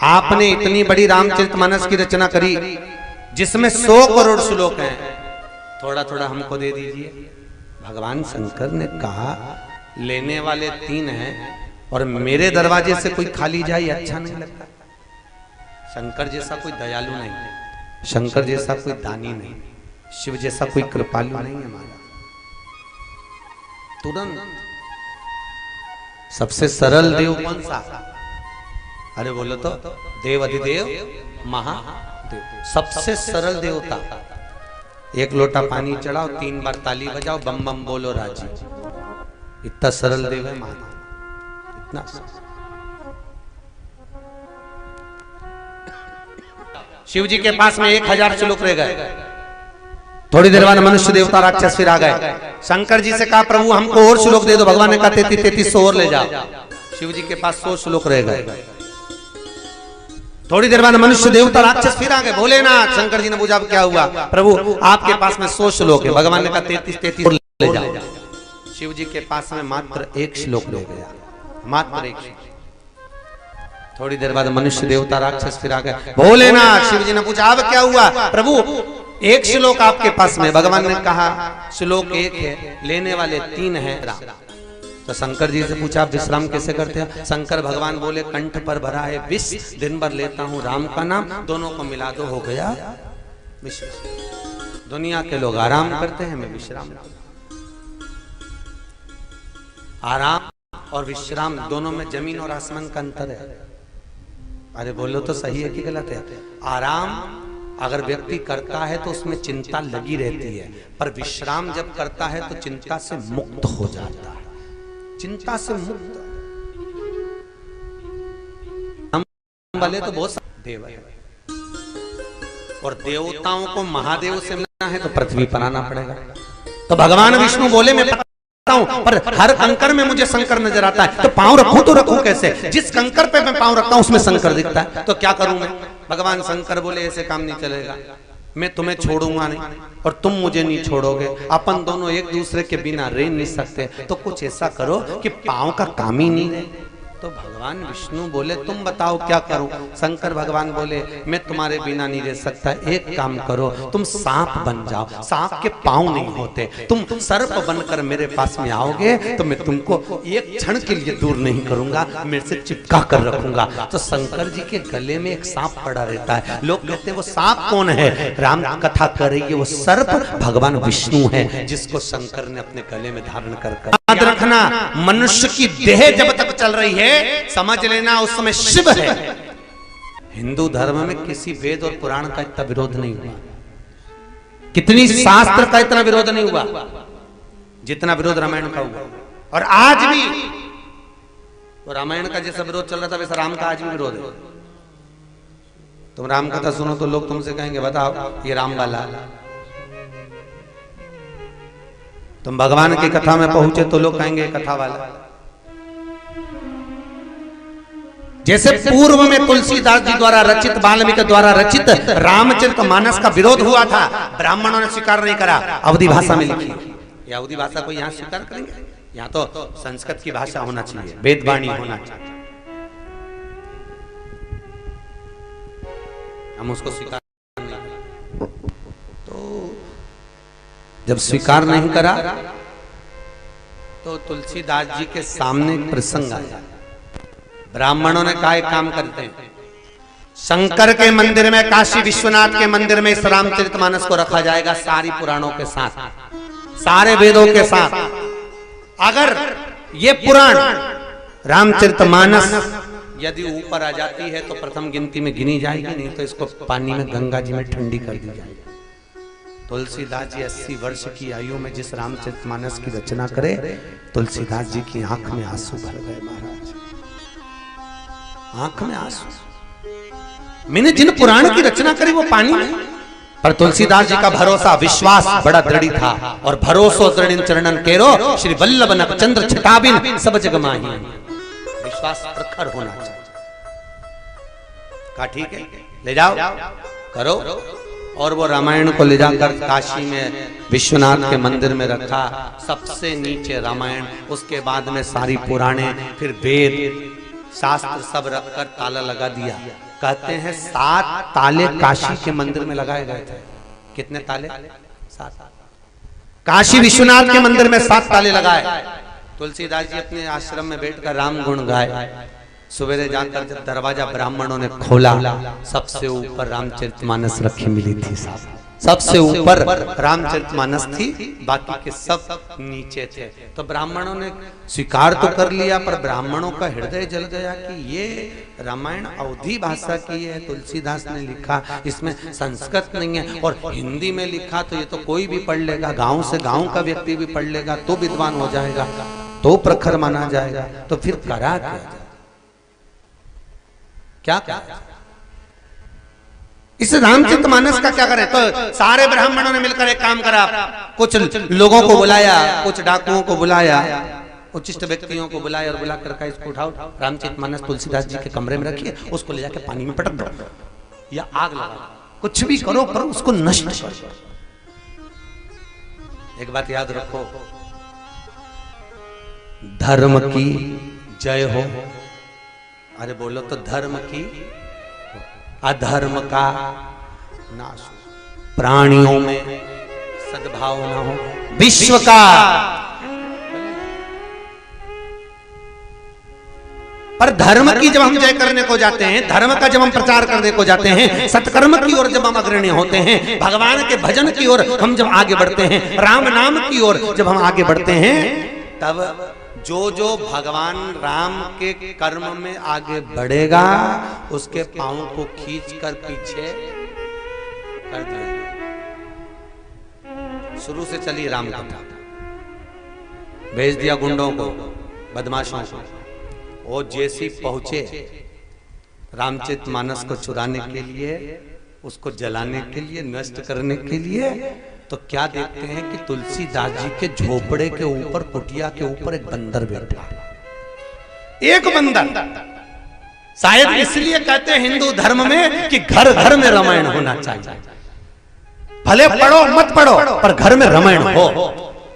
आपने इतनी बड़ी रामचरितमानस की रचना करी जिसमें 100 करोड़ श्लोक हैं, थोड़ा थोड़ा हमको दे दीजिए। भगवान शंकर ने कहा लेने वाले 3 हैं और मेरे दरवाजे से कोई खाली जाए अच्छा नहीं लगता। शंकर जैसा कोई दयालु नहीं, शंकर जैसा कोई दानी नहीं, शिव जैसा कोई कृपालु नहीं हमारा। तुरंत सबसे सरल देव कौन सा? अरे बोलो तो देव अधिदेव महादेव, सबसे सरल देवता। 1 लोटा पानी चढ़ाओ, 3 बार ताली बजाओ, बम बम बोलो राजी। इतना सरल देव है महादेव, इतना। शिव जी के पास में 1000 श्लोक रह गए। थोड़ी देर बाद मनुष्य देवता राक्षस फिर आ गए। शंकर जी से कहा प्रभु हमको और श्लोक दे दो। भगवान ने कहा 3300 और ले जाओ। शिव जी के पास 100 श्लोक रह गए। थोड़ी देर बाद मनुष्य देवता राक्षस फिर आ गए। भोलेनाथ, शंकर जी ने पूछा क्या हुआ? प्रभु आपके पास में 100 श्लोक है। भगवान ने कहा 33 ले जाओ। शिव जी के पास में मात्र 1 श्लोक रह गया, मात्र 1। थोड़ी देर बाद मनुष्य देवता राक्षस फिर आ गए। भोलेनाथ, शिव जी ने पूछा अब क्या हुआ? प्रभु 1 श्लोक आपके पास में। भगवान ने कहा श्लोक 1 है, लेने वाले 3 हैं। तो शंकर जी से पूछा आप विश्राम कैसे करते हैं? शंकर भगवान बोले कंठ पर भरा है विष, दिन भर लेता हूं राम का नाम, दोनों को मिला दो हो गया विश्राम। दुनिया के लोग आराम करते हैं, मैं विश्राम करता हूं। आराम और विश्राम दोनों में जमीन और आसमान का अंतर है। अरे बोलो तो सही है कि गलत है? आराम अगर व्यक्ति करता है तो उसमें चिंता लगी रहती है, पर विश्राम जब करता है तो चिंता से मुक्त हो जाता है। चिंता से मुक्त वाले तो बहुत देव है, और देवताओं को महादेव से मिलना है तो पृथ्वी पर आना पड़ेगा। तो भगवान विष्णु बोले मैं पता हूं, पर हर कंकर में मुझे शंकर नजर आता है, तो पांव रखूं तो रखूं कैसे? जिस कंकर पे मैं पांव रखता हूं उसमें शंकर दिखता है, तो क्या करूं मैं? भगवान शंकर बोले ऐसे काम नहीं चलेगा, मैं तुम्हें छोड़ूंगा नहीं और तुम मुझे नहीं छोड़ोगे। अपन दोनों एक दूसरे के बिना रह नहीं सकते, तो कुछ ऐसा करो कि पांव का काम ही नहीं रहे। तो भगवान विष्णु बोले तुम बताओ क्या करूं? शंकर भगवान बोले मैं तुम्हारे बिना नहीं रह सकता, एक काम करो तुम सांप बन जाओ। सांप के पांव नहीं होते, तुम सर्प बनकर मेरे पास में आओगे तो मैं तुमको एक क्षण के लिए दूर नहीं करूंगा, मेरे से चिपका कर रखूंगा। तो शंकर जी के गले में एक सांप पड़ा रहता है। लोग कहते हैं वो सांप कौन है? राम कथा कर रही है वो सर्प भगवान विष्णु है, जिसको शंकर ने अपने गले में धारण कर। याद रखना, मनुष्य की देह जब तक चल रही है समझ लेना उस समय शिव है। हिंदू धर्म में किसी वेद और पुराण का इतना विरोध नहीं हुआ, कितनी शास्त्र का इतना विरोध नहीं हुआ जितना विरोध रामायण का हुआ। और आज भी तो रामायण का जैसा विरोध चल रहा था वैसा राम का आज भी विरोध है। तुम राम कथा सुनो तो लोग तुमसे कहेंगे बताओ ये राम वाला। तुम भगवान की कथा में पहुंचे तो लोग कहेंगे कथा वाला। जैसे पूर्व में तुलसीदास जी द्वारा रचित, वाल्मीकि द्वारा रचित रामचरितमानस का विरोध हुआ था, ब्राह्मणों ने स्वीकार नहीं करा, अवधी भाषा में लिखी। ये अवधी भाषा को यहाँ स्वीकार करेंगे? यहाँ तो संस्कृत की भाषा होना चाहिए, वेदवाणी होना चाहिए। हम उसको स्वीकार नहीं करें। तो जब स्वीकार नहीं करा तो तुलसीदास जी के सामने एक प्रसंग आया। ब्राह्मणों ने कहा एक काम करते हैं, शंकर के मंदिर में, काशी विश्वनाथ के मंदिर में इस रामचरितमानस को रखा जाएगा सारी पुराणों के साथ, सारे वेदों के साथ। अगर ये पुराण रामचरितमानस यदि ऊपर आ जाती है तो प्रथम गिनती में गिनी जाएगी, नहीं तो इसको पानी में गंगा जी में ठंडी कर दी जाएगी। तुलसीदास जी 80 वर्ष की आयु में जिस रामचरितमानस की रचना करे, तुलसीदास जी की आंख में आंसू भर गए महाराज, आंख में आंसू। मैंने जिन पुराण की रचना करी वो पानी में, पर तुलसीदास जी का भरोसा विश्वास बड़ा दृढ़ था। और भरोसो दृढ़ चरणन केरो श्री वल्लभ नभचंद्र छटाबिन सब जग माही। विश्वास प्रखर होना चाहिए। कहा ठीक है ले जाओ करो। और वो रामायण को ले जाकर काशी में विश्वनाथ के मंदिर में रखा। सबसे नीचे रामायण, उसके बाद में सारी पुराणे, फिर वेद शास्त्र सब रखकर ताला लगा दिया। कहते हैं 7 ताले काशी के मंदिर में लगाए गए थे। कितने ताले? 7। काशी विश्वनाथ के मंदिर में 7 ताले लगाए। तुलसीदास जी अपने आश्रम में बैठकर राम गुण गाए। सवेरे जाकर जब दरवाजा ब्राह्मणों ने खोला, सबसे ऊपर रामचरितमानस रखी मिली थी। सबसे ऊपर रामचरितमानस थी, बाकी के सब नीचे थे। तो ब्राह्मणों ने स्वीकार तो कर लिया, पर ब्राह्मणों का हृदय जल गया कि ये रामायण अवधी भाषा की है, तुलसीदास ने लिखा, इसमें संस्कृत नहीं है। और हिंदी में लिखा तो ये तो कोई भी पढ़ लेगा, गांव से गांव का व्यक्ति भी पढ़ लेगा तो विद्वान हो जाएगा, तो प्रखर माना जाएगा। तो फिर करा क्या क्या इस रामचरितमानस का क्या करें? तो सारे ब्राह्मणों ने मिलकर एक काम करा। कुछ लोगों को बुलाया, कुछ डाकुओं को बुलाया, उचिष्ट व्यक्तियों को बुलाया और बुलाकर कहा इसको उठाओ, रामचरितमानस तुलसीदास जी के कमरे में रखिए, उसको ले जाकर पानी में पटक दो या आग लगा, कुछ भी करो पर उसको नष्ट करो। एक बात याद रखो, धर्म की जय हो। अरे बोलो तो धर्म की, अधर्म का नाश हो, प्राणियों में सद्भाव न हो, विश्व का। पर धर्म की जब हम जय करने को जाते हैं, धर्म का जब हम प्रचार करने को जाते हैं, सत्कर्म की ओर जब हम अग्रणी होते हैं, भगवान के भजन की ओर हम जब आगे बढ़ते हैं, राम नाम की ओर जब हम आगे बढ़ते हैं, तब जो जो भगवान राम के कर्म में आगे बढ़ेगा उसके पांव को खींचकर पीछे कर दिया। शुरू से चली राम कथा, भेज दिया गुंडों को, बदमाशों को। वो जैसी पहुंचे रामचरितमानस को चुराने के लिए, उसको जलाने के लिए, नष्ट करने के लिए, तो क्या देखते हैं कि तुलसीदास जी के झोपड़े के ऊपर, कुटिया के ऊपर एक बंदर बैठा। एक बंदर। शायद इसलिए कहते हैं हिंदू धर्म में कि घर घर में रामायण होना चाहिए। भले पढ़ो मत पढ़ो, पर घर में रामायण हो।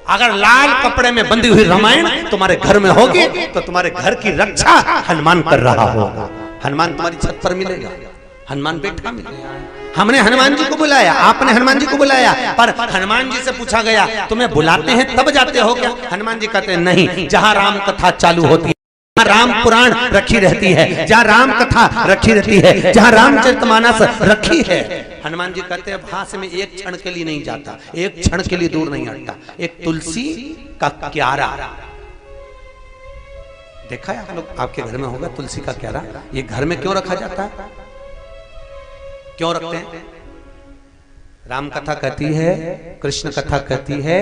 अगर लाल कपड़े में बंधी हुई रामायण तुम्हारे घर में होगी तो तुम्हारे घर की रक्षा हनुमान कर रहा होगा। हनुमान तुम्हारी छत पर मिलेगा, हनुमान बैठा मिलेगा। हमने हनुमान जी को बुलाया, आपने हनुमान जी को बुलाया, पर हनुमान जी से पूछा गया तुम्हें बुलाते हैं तब जाते हो क्या? हनुमान जी कहते हैं नहीं, जहां राम कथा चालू होती है, जहां राम पुराण रखी रहती है, जहां राम कथा रखी रहती है, जहां रामचरितमानस रखी है, हनुमान जी कहते हैं वहां से मैं एक क्षण के लिए नहीं जाता, एक क्षण के लिए दूर नहीं हटता। एक तुलसी का क्यारा देखा है आप लोग, आपके घर में होगा तुलसी का क्यारा। ये घर में क्यों रखा जाता है, क्यों रखते हैं? राम कथा कहती है, कृष्ण कथा कहती है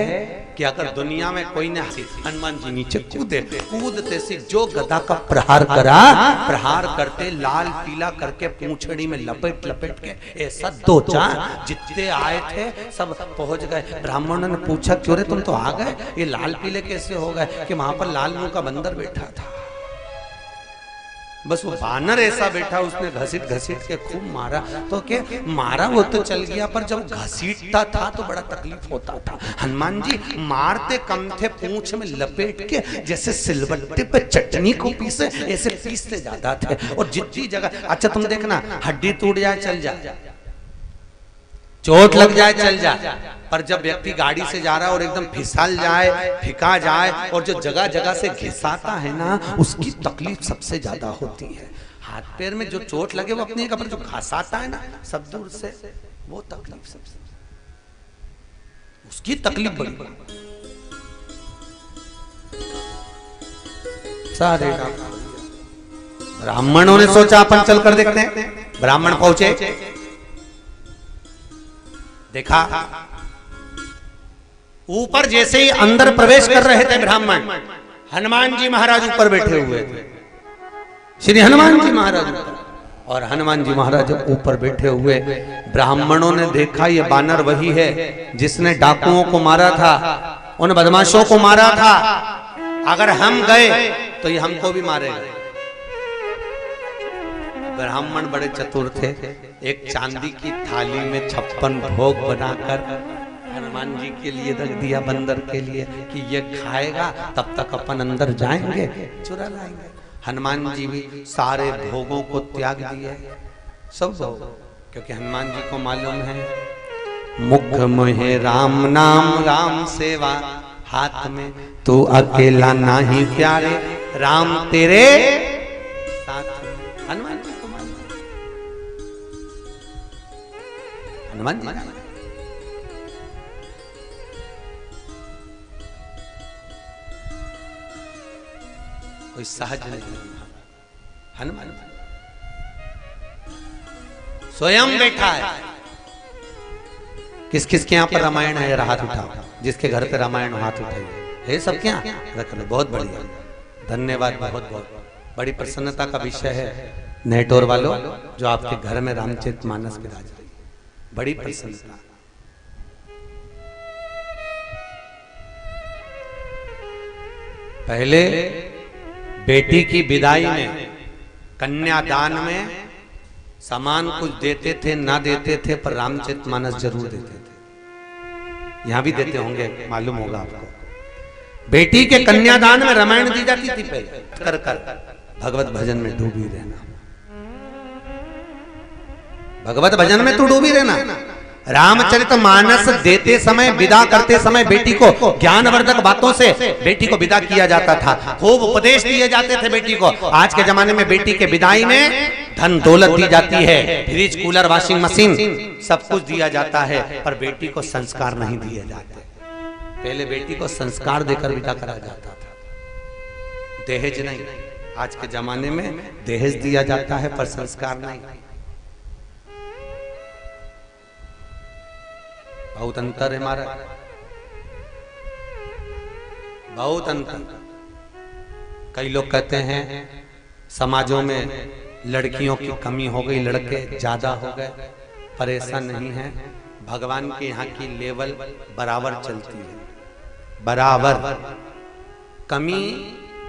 कि अगर दुनिया में कोई ने हनुमान जी नीचे कूदते से जो गदा का प्रहार करा, प्रहार करते लाल पीला करके पूंछड़ी में लपेट लपेट के ऐसा दो चार जितने आए थे सब पहुंच गए। ब्राह्मणों ने पूछा क्यों रे तुम तो आ गए, ये लाल पीले कैसे हो गए? कि वहां पर लाल मुंह का बंदर बैठा था। बस वो बानर ऐसा बैठा, उसने घसीट घसीट के खूब मारा। तो क्या मारा वो तो चल गया, पर जब घसीटता था तो बड़ा तकलीफ होता था। हनुमान जी मारते कम थे, पूंछ में लपेट के जैसे सिलबट्टे पे चटनी को पीसे ऐसे पीसते ज्यादा थे। और जितनी जगह, अच्छा तुम देखना हड्डी टूट जाए चल जाए, चोट लग जाए चल जाए, पर जब व्यक्ति गाड़ी से जा रहा है और एकदम फिसल जाए, फिका जाए और जो जगह जगह से घिसाता है ना, उसकी तकलीफ सबसे ज्यादा होती है। हाथ पैर में जो चोट लगे वो अपनी जगह पर, जो घसाता है ना सब दूर से, वो तकलीफ सबसे, उसकी तकलीफ बड़ी। सारे ब्राह्मणों ने सोचा अपन चल कर देखते हैं। ब्राह्मण पहुंचे, देखा ऊपर जैसे ही अंदर प्रवेश कर रहे थे ब्राह्मण, हनुमान जी महाराज ऊपर बैठे हुए थे। श्री हनुमान जी महाराज ऊपर, और हनुमान जी महाराज ऊपर बैठे हुए। ब्राह्मणों ने देखा ये बानर वही है जिसने डाकुओं को मारा था, उन बदमाशों को मारा था। अगर हम गए तो ये हमको भी मारेगा। ब्राह्मण बड़े चतुर थे, एक चांदी की थाली में 56 भोग बनाकर हनुमान जी के लिए रख दिया, बंदर के लिए, कि ये खाएगा तब तक अपन अंदर जाएंगे, चुरा लाएंगे। हनुमान जी भी सारे भोगों को त्याग दिए, सब भोग, क्योंकि हनुमान जी को मालूम है मुख मोहे राम नाम, राम सेवा हाथ में, तू अकेला नहीं प्यारे, राम तेरे साथ। हनुमान जी को मालूम, हनुमान जी कोई सहज नहीं, हनुमान स्वयं बैठा है। किस किस के यहाँ पर रामायण है, हाथ उठाओ। जिसके घर पे रामायण हाथ उठाइए। है सबके यहाँ रख लो, बहुत बढ़िया, धन्यवाद। बहुत बहुत बड़ी प्रसन्नता का विषय है नेटोर वालों, जो आपके घर में रामचरितमानस विराज रही, बड़ी प्रसन्नता। पहले बेटी की विदाई में, कन्यादान में सामान कुछ देते थे ना देते थे, पर रामचरितमानस जरूर देते थे। यहां भी देते होंगे, मालूम होगा आपको। बेटी के कन्यादान में रामायण दी जाती थी पहले। कर कर भगवत भजन में डूबी रहना, भगवत भजन में तू डूबी रहना। रामचरितमानस देते समय, विदा करते समय बेटी को ज्ञानवर्धक बातों से बेटी को विदा किया जाता था, खूब उपदेश दिए जाते थे बेटी को। आज के जमाने में बेटी के विदाई में धन दौलत दी जाती है, फ्रिज कूलर वॉशिंग मशीन सब कुछ दिया जाता है, पर बेटी को संस्कार नहीं दिए जाते। पहले बेटी को संस्कार देकर विदा करा जाता था, दहेज नहीं। आज के जमाने में दहेज दिया जाता है पर संस्कार नहीं। बहुत अंतर है हमारा, बहुत अंतर। कई लोग कहते हैं समाजों में लड़कियों की कमी हो गई, लड़के ज्यादा हो गए, पर ऐसा नहीं है। भगवान के यहाँ की लेवल बराबर चलती है, बराबर। कमी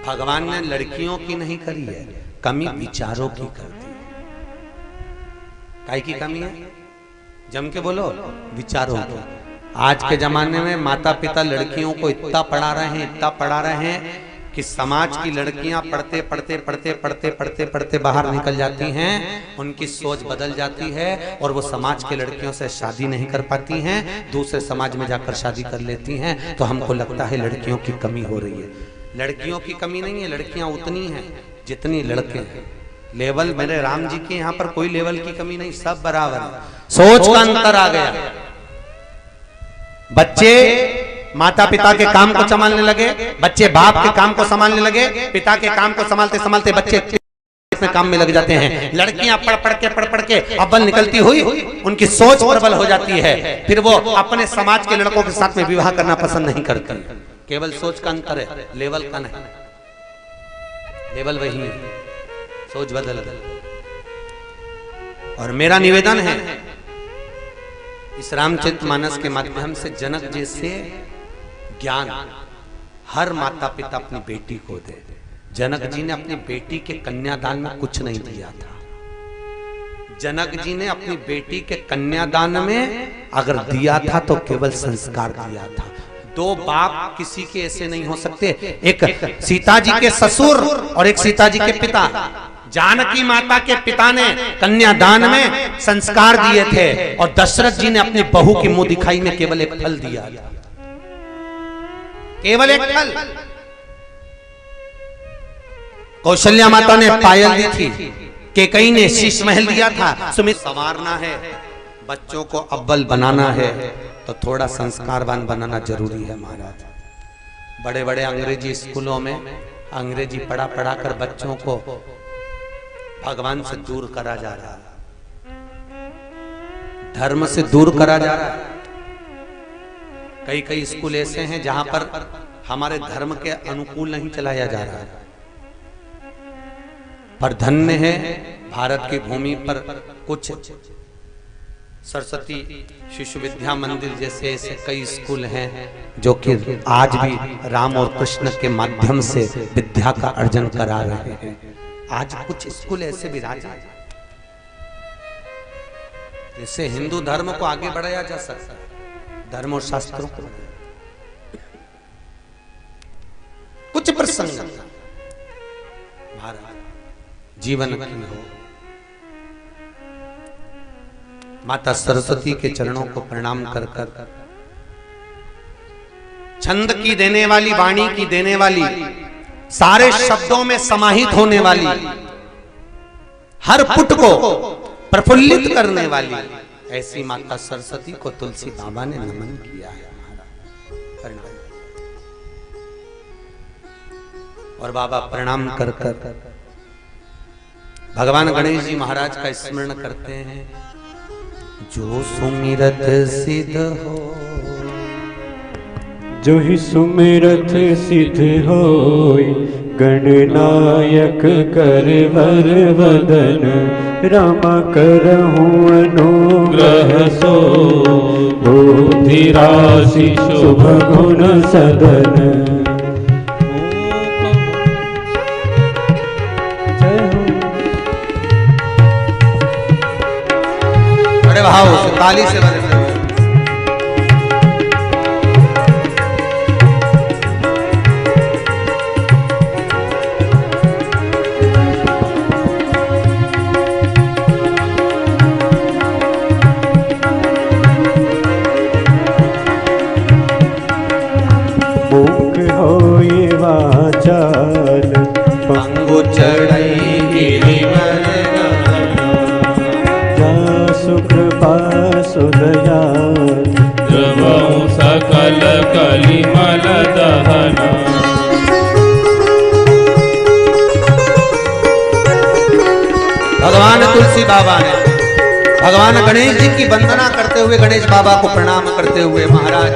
भगवान ने लड़कियों की नहीं करी है, कमी विचारों की कर दी है। काहे की कमी है? जम के बोलो, विचारों की। आज के जमाने में माता पिता लड़कियों को इतना पढ़ा रहे हैं, इतना पढ़ा रहे हैं कि समाज की लड़कियां पढ़ते पढ़ते पढ़ते पढ़ते पढ़ते पढ़ते बाहर निकल जाती हैं, उनकी सोच बदल जाती है और वो समाज के लड़कियों से शादी नहीं कर पाती हैं, दूसरे समाज में जाकर शादी कर लेती हैं। तो हमको लगता है लड़कियों की कमी हो रही है। लड़कियों की कमी नहीं है, लड़कियां उतनी हैं जितनी लड़के हैं। लेवल मेरे राम जी के यहाँ पर कोई लेवल की कमी नहीं, सब बराबर है। सोच का अंतर आ गया। बच्चे माता पिता के काम को संभालने लगे, बच्चे बाप के काम को संभालने लगे, पिता के काम को संभालते संभालते बच्चे अपने काम में लग जाते हैं। लड़कियां पढ़ पढ़ के अव्वल निकलती हुई उनकी सोच प्रबल हो जाती है, फिर वो अपने समाज के लड़कों के साथ में विवाह करना पसंद नहीं करती। केवल सोच का अंतर है, लेवल का नहीं। लेवल वही है, सोच बदल। और मेरा निवेदन है इस रामचरितमानस के माध्यम से जनक जैसे ज्ञान हर माता पिता अपनी बेटी को दे। जनक जी ने अपनी बेटी के कन्यादान में कुछ नहीं दिया था। जनक जी ने अपनी बेटी के कन्यादान में अगर दिया था तो केवल संस्कार दिया था। दो बाप किसी के ऐसे नहीं हो सकते, एक सीता जी के ससुर और एक सीता जी के पिता। जानकी माता के पिता ने कन्यादान में संस्कार दिए थे और दशरथ जी ने अपनी बहू की मुंह दिखाई में केवल एक फल दिया, केवल एक फल। कौशल्या माता ने पायल दी थी, केकई ने शीश महल दिया था। सुमित संवारना है, बच्चों को अव्वल बनाना है तो थोड़ा संस्कारवान बनाना जरूरी है महाराज। बड़े बड़े अंग्रेजी स्कूलों में अंग्रेजी पढ़ा पढ़ा कर बच्चों को भगवान से दूर करा जा रहा है, धर्म से दूर करा जा रहा है। कई कई स्कूल ऐसे हैं जहां पर हमारे धर्म के अनुकूल नहीं चलाया जा रहा है। पर धन्य है भारत की भूमि पर कुछ सरस्वती शिशु विद्या मंदिर जैसे ऐसे कई स्कूल हैं जो कि आज भी राम और कृष्ण के माध्यम से विद्या का अर्जन करा रहे हैं। आज कुछ स्कूल ऐसे भी राजा जिससे हिंदू धर्म को आगे बढ़ाया जा सकता है, धर्म और शास्त्रों को। कुछ प्रसंग भारत जीवन की हो, माता सरस्वती के चरणों को प्रणाम कर कर छंद की देने वाली, वाणी की देने वाली, सारे शब्दों में समाहित होने वाली, हर पुट को प्रफुल्लित करने वाली ऐसी माता सरस्वती को तुलसी बाबा ने नमन किया है महाराज। और बाबा प्रणाम कर कर भगवान गणेश जी महाराज का स्मरण करते हैं। जो सुमिरत सिद्ध हो, जो ही सुमिरत सिद्ध होय, गणनायक करवर वदन, रामा करहूँ अनुग्रह सो, बुद्धि राशि शुभ गुण सदन। बड़े भाव से ताली से बजाते हुए मुख होए वाचाल, पंगु चढ़ई गिरिवर, कृपा सुदया, द्रवहु सकल कलिमल दहन। भगवान तुलसी बाबा ने भगवान गणेश जी की वंदना करते हुए, गणेश बाबा को प्रणाम करते हुए, महाराज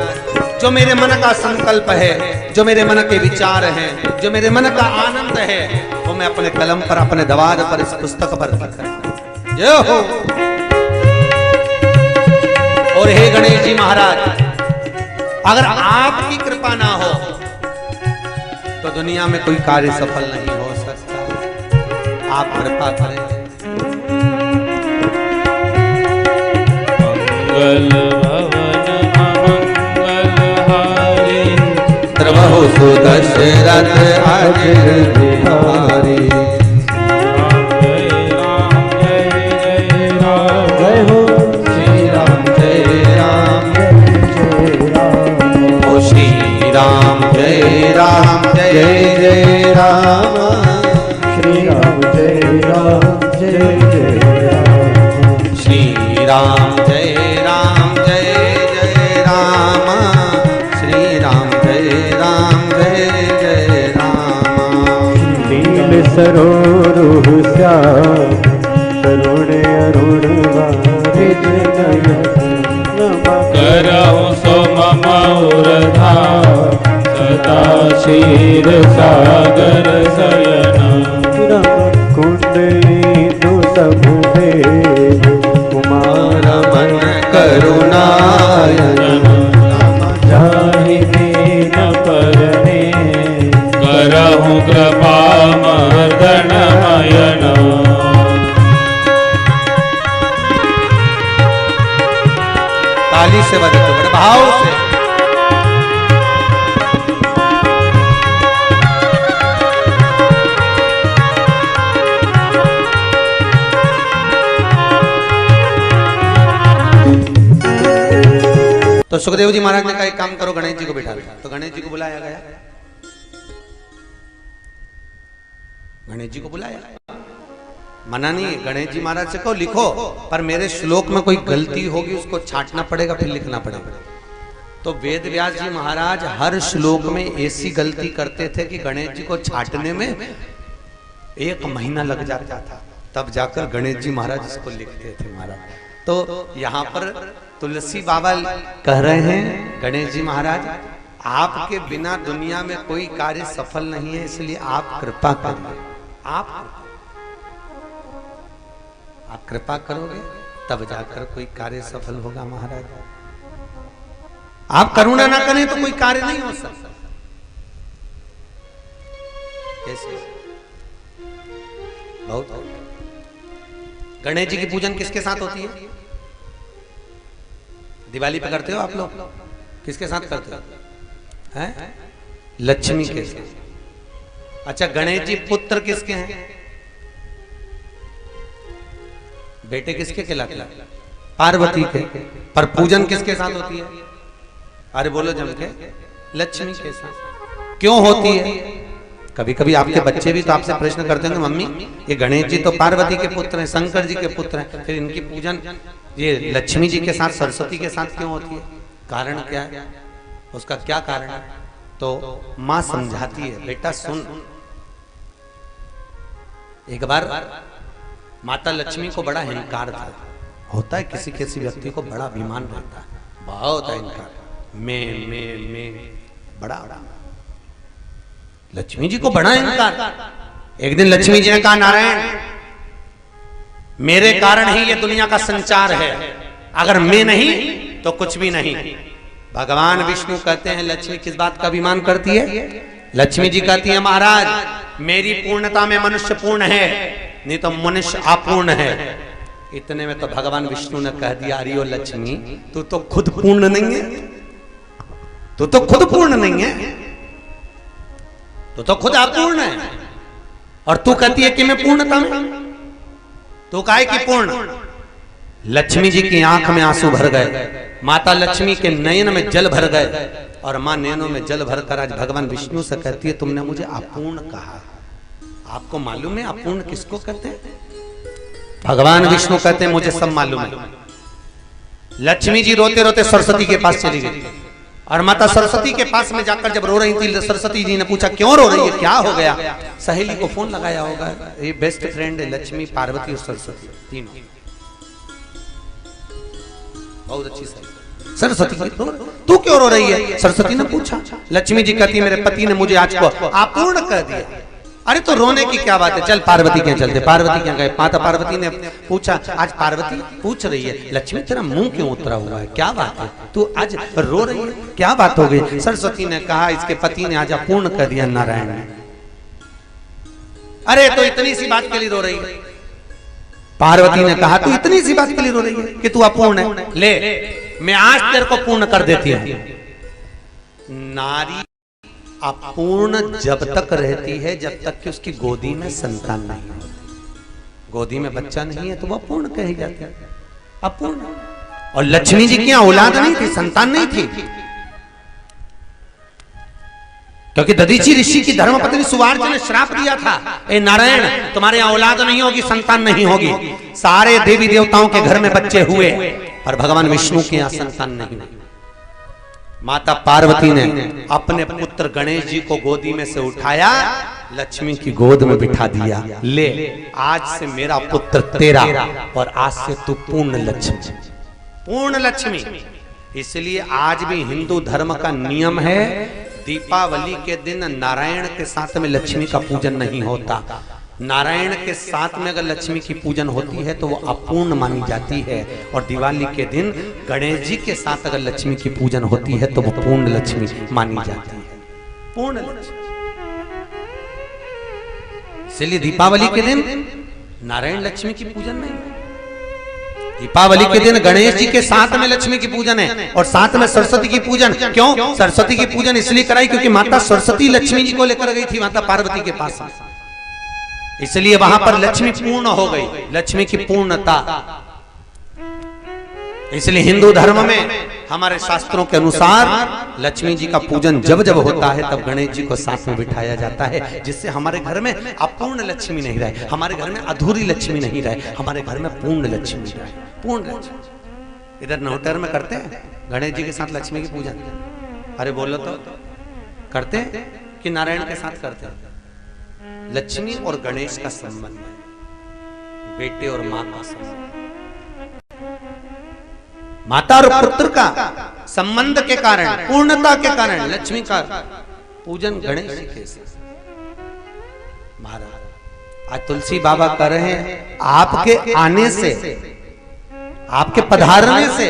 जो मेरे मन का संकल्प है, जो मेरे मन के विचार हैं, जो मेरे मन का आनंद है, वो मैं अपने कलम पर, अपने दवाद पर, इस पुस्तक पर लिख जय हो। और हे गणेश जी महाराज, अगर आपकी कृपा ना हो तो दुनिया में कोई कार्य सफल नहीं हो सकता। आप कृपा करें। मंगल भवन अमंगलहारी, द्रवहु सुदशरथ अजिर बिहारी। राम जय राम जय जय राम, श्री राम जय राम जय जय राम, श्री राम जय राम जय जय राम, श्री राम जय राम जय जय राम। नील सरोरुह श्याम, तरुण अरुण वारिज नयन, करहु सो मम उरधार, सदा क्षीर सागर शयन। कुंड इंदु सब देव, कुमार मन करुणायन, जाहि दीन परने, करहु कृपा मर्दन मयन। ताली से बजाते बड़े भाव से। तो सुखदेव जी महाराज ने कहा एक काम करो, गणेश जी को बिठा लो। तो गणेश जी को बुलाया गया, गणेश जी को बुलाया, मना नहीं है। गणेश जी महाराज से कहो लिखो, पर मेरे श्लोक में कोई गलती होगी उसको छांटना पड़ेगा, फिर लिखना पड़ेगा। तो वेद व्यास जी महाराज हर श्लोक में ऐसी गलती करते थे कि गणेश जी को छांटने में 1 महीना लग जाता था, तब जाकर गणेश जी महाराज इसको लिखते थे महाराज। तो यहाँ पर तुलसी बाबा कह रहे हैं, गणेश जी महाराज आपके बिना दुनिया में कोई कार्य सफल नहीं है, इसलिए आप कृपा करिए। आप कृपा करोगे तब जाकर कोई कार्य सफल होगा महाराज। आप करुणा ना करें तो कोई कार्य नहीं हो सकता। कैसे? बहुत। गणेश जी की पूजन किसके साथ होती है? दिवाली पे करते हो आप लोग? किसके साथ करते हो? हैं? लक्ष्मी के साथ। अच्छा, गणेश जी पुत्र किसके हैं? बेटे किसके कहलाते हैं? पार्वती के। पर पूजन किसके साथ होती है? अरे बोलो जम के, लक्ष्मी के साथ। क्यों होती है? कभी कभी आपके बच्चे भी तो आपसे प्रश्न करते होंगे, मम्मी ये गणेश जी तो पार्वती के पुत्र हैं, शंकर जी के पुत्र हैं, फिर इनकी पूजन ये लक्ष्मी जी के साथ, सरस्वती के साथ क्यों होती है? कारण क्या है? उसका क्या कारण है? तो माँ समझाती है, बेटा सुन, एक बार माता लक्ष्मी को बड़ा अहंकार था। होता है किसी किसी व्यक्ति को बड़ा अभिमान रहता है, बहुत अहंकार, मैं बड़ा। लक्ष्मी जी को बड़ा अहंकार। एक दिन लक्ष्मी जी ने कहा, नारायण मेरे कारण ही ये दुनिया का संचार है, अगर मैं नहीं तो कुछ भी नहीं। भगवान विष्णु कहते हैं लक्ष्मी किस बात का अभिमान करती है? लक्ष्मी जी कहती है, महाराज मेरी पूर्णता में मनुष्य पूर्ण है, नहीं तो मनुष्य अपूर्ण है। इतने में तो भगवान विष्णु ने कह दिया, अरे ओ लक्ष्मी तू तो खुद पूर्ण नहीं है, तू तो खुद पूर्ण नहीं है, तू तो खुद अपूर्ण है, और तू कहती है कि मैं पूर्णता में। तू काहे की पूर्ण? लक्ष्मी जी की आंख में आंसू भर गए, माता लक्ष्मी के नयन में जल भर गए, और मां नयनों में जल भरकर आज भगवान विष्णु से कहती है, तुमने मुझे अपूर्ण कहा। आपको मालूम है अपूर्ण किसको कहते हैं? भगवान विष्णु कहते हैं मुझे सब मालूम है। लक्ष्मी जी रोते रोते सरस्वती के पास चली गई, और माता सरस्वती के पास में जाकर जब रो रही थी, सरस्वती जी ने पूछा क्यों रो रही है, क्या हो गया? सहेली को फोन लगाया होगा, ये बेस्ट फ्रेंड है लक्ष्मी, पार्वती और सरस्वती तीनों, बहुत अच्छी सहेली। सरस्वती तू क्यों रो रही है? सरस्वती ने पूछा। लक्ष्मी जी कहती मेरे पति ने मुझे आज को अपूर्ण कर दिया। अरे तो रोने की क्या बात है, चल पार्वती के चलते। पार्वती क्या गए? माता पार्वती ने पूछा, आज पार्वती पूछ रही है, लक्ष्मी तेरा मुंह क्यों उतरा हुआ है, क्या बात है, तू आज रो रही है, क्या बात हो गई? सरस्वती ने कहा, इसके पति ने आज अपूर्ण कर दिया नारायण ने। अरे तो इतनी सी बात के लिए रो रही है? पार्वती ने कहा, तू इतनी सी बात के लिए रो रही है कि तू अपूर्ण है, ले मैं आज तेरे को पूर्ण कर देती हूं। नारी अपूर्ण जब तक रहती है जब तक कि उसकी गोदी में संतान नहीं होती। गोदी में बच्चा नहीं है तो वो अपूर्ण कही जाती है, अपूर्ण। और लक्ष्मी जी की औलाद नहीं थी, संतान नहीं थी, क्योंकि दधीची ऋषि की धर्मपत्नी सुवार्च ने श्राप दिया था, ए नारायण तुम्हारे औलाद नहीं होगी, संतान नहीं होगी। सारे देवी देवताओं के घर में बच्चे हुए, पर भगवान विष्णु के यहाँ संतान नहीं। माता पार्वती ने अपने पुत्र गणेश जी को गोदी में से उठाया, लक्ष्मी की गोद में बिठा दिया, ले आज से मेरा पुत्र तेरा, और आज से तू पूर्ण लक्ष्मी, पूर्ण लक्ष्मी। इसलिए आज भी हिंदू धर्म का नियम है, दीपावली के दिन नारायण के साथ में लक्ष्मी का पूजन नहीं होता। नारायण के साथ में अगर लक्ष्मी की पूजन होती है तो वो अपूर्ण मानी जाती है, और दिवाली के दिन गणेश जी के साथ अगर लक्ष्मी की पूजन होती है तो वो पूर्ण लक्ष्मी मानी जाती है, पूर्ण लक्ष्मी। इसलिए दीपावली के दिन नारायण लक्ष्मी की पूजन नहीं, दीपावली के दिन गणेश जी के साथ में लक्ष्मी की पूजन है, और साथ में सरस्वती की पूजन। क्यों सरस्वती की पूजन इसलिए कराई? क्योंकि माता सरस्वती लक्ष्मी जी को लेकर गई थी माता पार्वती के पास, इसलिए वहां पर लक्ष्मी पूर्ण हो गई, लक्ष्मी की पूर्णता। इसलिए हिंदू धर्म में हमारे शास्त्रों के अनुसार लक्ष्मी जी का पूजन जब जब होता है तब गणेश जी को साथ में बिठाया जाता है, जिससे हमारे घर में अपूर्ण लक्ष्मी नहीं रहे, हमारे घर में अधूरी लक्ष्मी नहीं रहे, हमारे घर में पूर्ण लक्ष्मी रहे, पूर्ण लक्ष्मी। इधर नौटर में करते हैं गणेश जी के साथ लक्ष्मी की पूजन, अरे बोलो तो करते हैं कि नारायण के साथ करते हैं? लक्ष्मी और गणेश का संबंध है, बेटे और मां का संबंध, माता और पुत्र का संबंध के कारण, पूर्णता के कारण लक्ष्मी का पूजन गणेश जी के साथ। महाराज आज तुलसी बाबा कर रहे हैं, आपके आने से, आपके पधारने से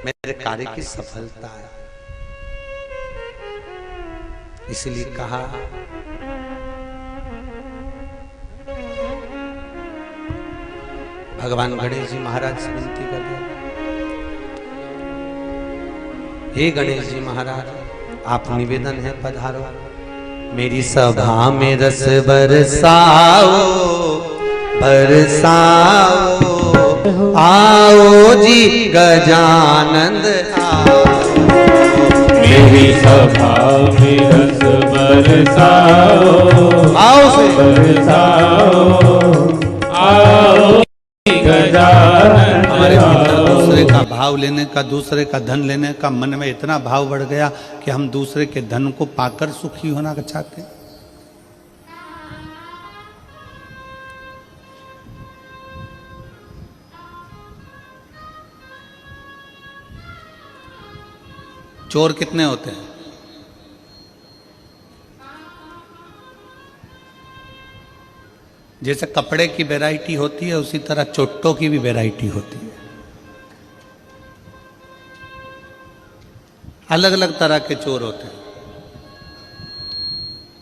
मेरे कार्य की सफलता है। इसलिए कहा भगवान गणेश जी महाराज से विनती कर दिया, हे गणेश जी महाराज आप निवेदन है पधारो, मेरी सभा में रस बरसाओ बरसाओ, आओ जी गजानंद आओ, मेरी सभा में रस बरसाओ आओ से बरसाओ, आओ गजानन। हमारे भीतर दूसरे का भाव लेने का, दूसरे का धन लेने का मन में इतना भाव बढ़ गया कि हम दूसरे के धन को पाकर सुखी होना चाहते हैं। चोर कितने होते हैं? जैसे कपड़े की वैरायटी होती है उसी तरह चोटों की भी वैरायटी होती है। अलग अलग तरह के चोर होते हैं।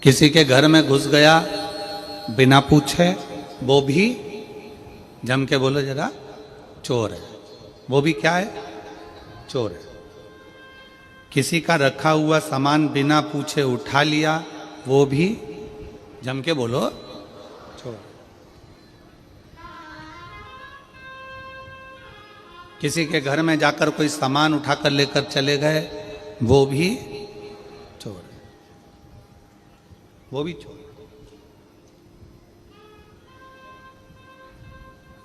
किसी के घर में घुस गया बिना पूछे, वो भी जम के बोलो जरा चोर है, वो भी क्या है? चोर है। किसी का रखा हुआ सामान बिना पूछे उठा लिया, वो भी जम के बोलो चोर। किसी के घर में जाकर कोई सामान उठाकर लेकर चले गए, वो भी चोर है, वो भी चोर।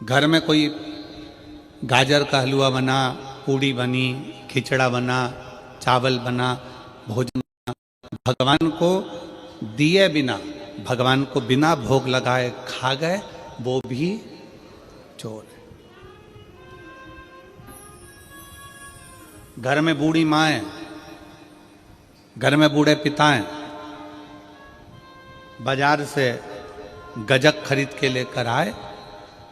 घर में कोई गाजर का हलवा बना, पूड़ी बनी, खिचड़ा बना, चावल बना, भोजन बना, भगवान को दिए बिना, भगवान को बिना भोग लगाए खा गए, वो भी चोर है। घर में बूढ़ी माँ, घर में बूढ़े पिता हैं, बाजार से गजक खरीद के लेकर आए,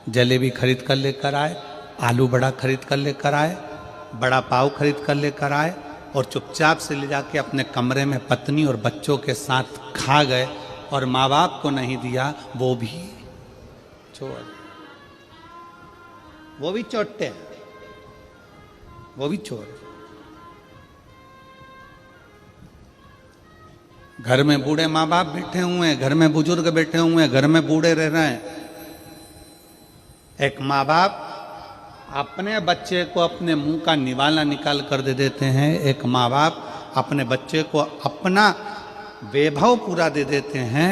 जलेबी खरीद कर लेकर आए, आलू बड़ा खरीद कर लेकर आए, बड़ा पाव खरीद कर लेकर आए और चुपचाप से ले जाके अपने कमरे में पत्नी और बच्चों के साथ खा गए और माँ बाप को नहीं दिया, वो भी चोर, वो भी चोटे हैं, वो भी चोर। घर में बूढ़े माँ बाप बैठे हुए हैं, घर में बुजुर्ग बैठे हुए हैं, घर में बूढ़े रह रहे हैं। एक माँ बाप अपने बच्चे को अपने मुंह का निवाला निकाल कर दे देते हैं, एक माँ बाप अपने बच्चे को अपना वैभव पूरा दे देते हैं,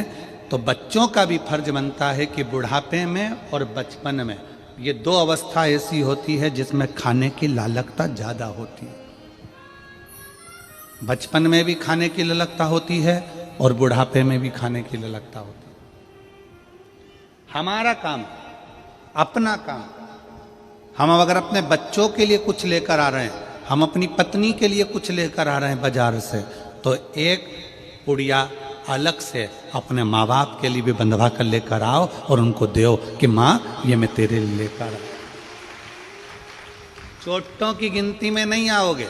तो बच्चों का भी फर्ज बनता है कि बुढ़ापे में और बचपन में, ये दो अवस्था ऐसी होती है जिसमें खाने की लालकता ज़्यादा होती है। बचपन में भी खाने की ललकता होती है और बुढ़ापे में भी खाने की ललकता होती है। हमारा काम, अपना काम, हम अगर अपने बच्चों के लिए कुछ लेकर आ रहे हैं, हम अपनी पत्नी के लिए कुछ लेकर आ रहे हैं बाजार से, तो एक पुड़िया अलग से अपने माँ बाप के लिए भी बंधवा कर लेकर आओ और उनको दो कि माँ ये मैं तेरे लिए लेकर आया। चोटों की गिनती में नहीं आओगे।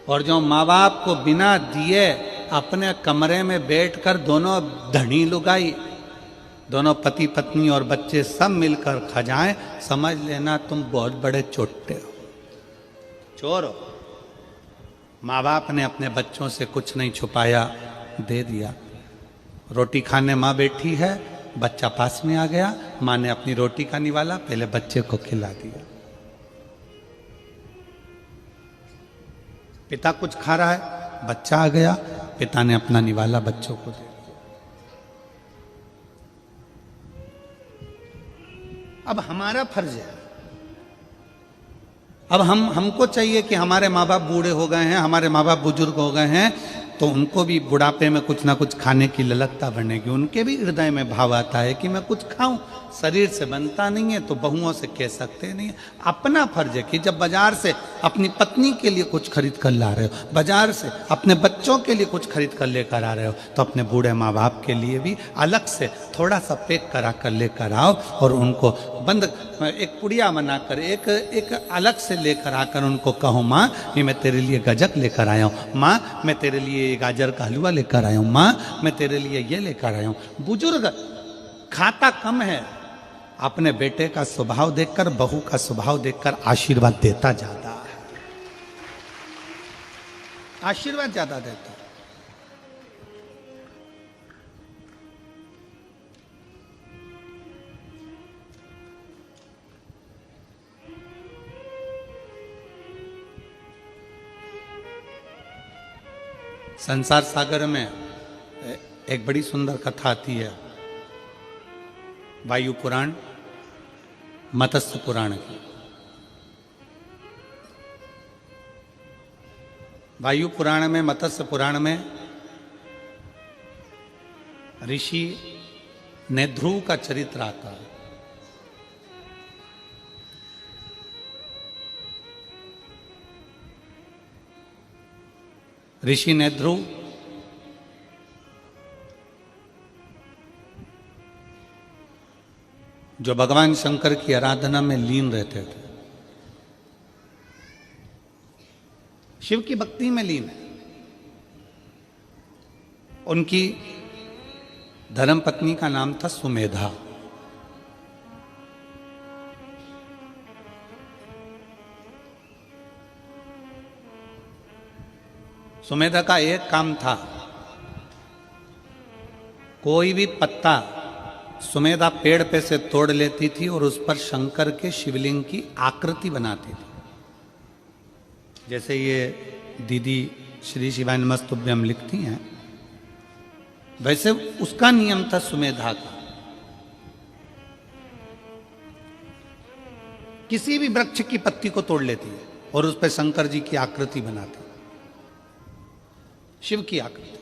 और जो माँ बाप को बिना दिए अपने कमरे में बैठकर दोनों धनी लुगाई, दोनों पति पत्नी और बच्चे सब मिलकर खा जाएं, समझ लेना तुम बहुत बड़े चोटे हो, चोर हो। माँ बाप ने अपने बच्चों से कुछ नहीं छुपाया, दे दिया। रोटी खाने माँ बैठी है, बच्चा पास में आ गया, माँ ने अपनी रोटी का निवाला पहले बच्चे को खिला दिया। पिता कुछ खा रहा है, बच्चा आ गया, पिता ने अपना निवाला बच्चों को दे दिया। अब हमारा फर्ज है, अब हमको चाहिए कि हमारे माँ बाप बूढ़े हो गए हैं, हमारे माँ बाप बुजुर्ग हो गए हैं, तो उनको भी बुढ़ापे में कुछ ना कुछ खाने की ललकता बनेगी। उनके भी हृदय में भाव आता है कि मैं कुछ खाऊं। शरीर से बनता नहीं है तो बहुओं से कह सकते नहीं है। अपना फर्ज है कि जब बाजार से अपनी पत्नी के लिए कुछ खरीद कर ला रहे हो, बाजार से अपने बच्चों के लिए कुछ खरीद कर लेकर आ रहे हो, तो अपने बूढ़े माँ बाप के लिए भी अलग से थोड़ा सा पैक करा कर लेकर आओ और उनको बंद एक पुड़िया बनाकर एक अलग से लेकर आकर उनको कहो, माँ ये मैं तेरे लिए गजक लेकर आया हूँ, माँ मैं तेरे लिए गाजर का हलवा लेकर आया हूँ, माँ मैं तेरे लिए ये लेकर आया हूँ। बुजुर्ग खाता कम है, अपने बेटे का स्वभाव देखकर, बहू का स्वभाव देखकर आशीर्वाद देता ज्यादा है, आशीर्वाद ज्यादा देता है। संसार सागर में एक बड़ी सुंदर कथा आती है, वायु पुराण, मत्स्य पुराण की। वायु पुराण में, मत्स्य पुराण में ऋषि नेध्रुव का चरित्र आता है। ऋषि नेध्रुव जो भगवान शंकर की आराधना में लीन रहते थे, शिव की भक्ति में लीन है। उनकी धर्मपत्नी का नाम था सुमेधा। सुमेधा का एक काम था, कोई भी पत्ता सुमेधा पेड़ पे से तोड़ लेती थी और उस पर शंकर के शिवलिंग की आकृति बनाती थी। जैसे ये दीदी श्री शिवाय नमस्तुभ्यम लिखती हैं, वैसे उसका नियम था सुमेधा का। किसी भी वृक्ष की पत्ती को तोड़ लेती है और उस पर शंकर जी की आकृति बनाती, शिव की आकृति।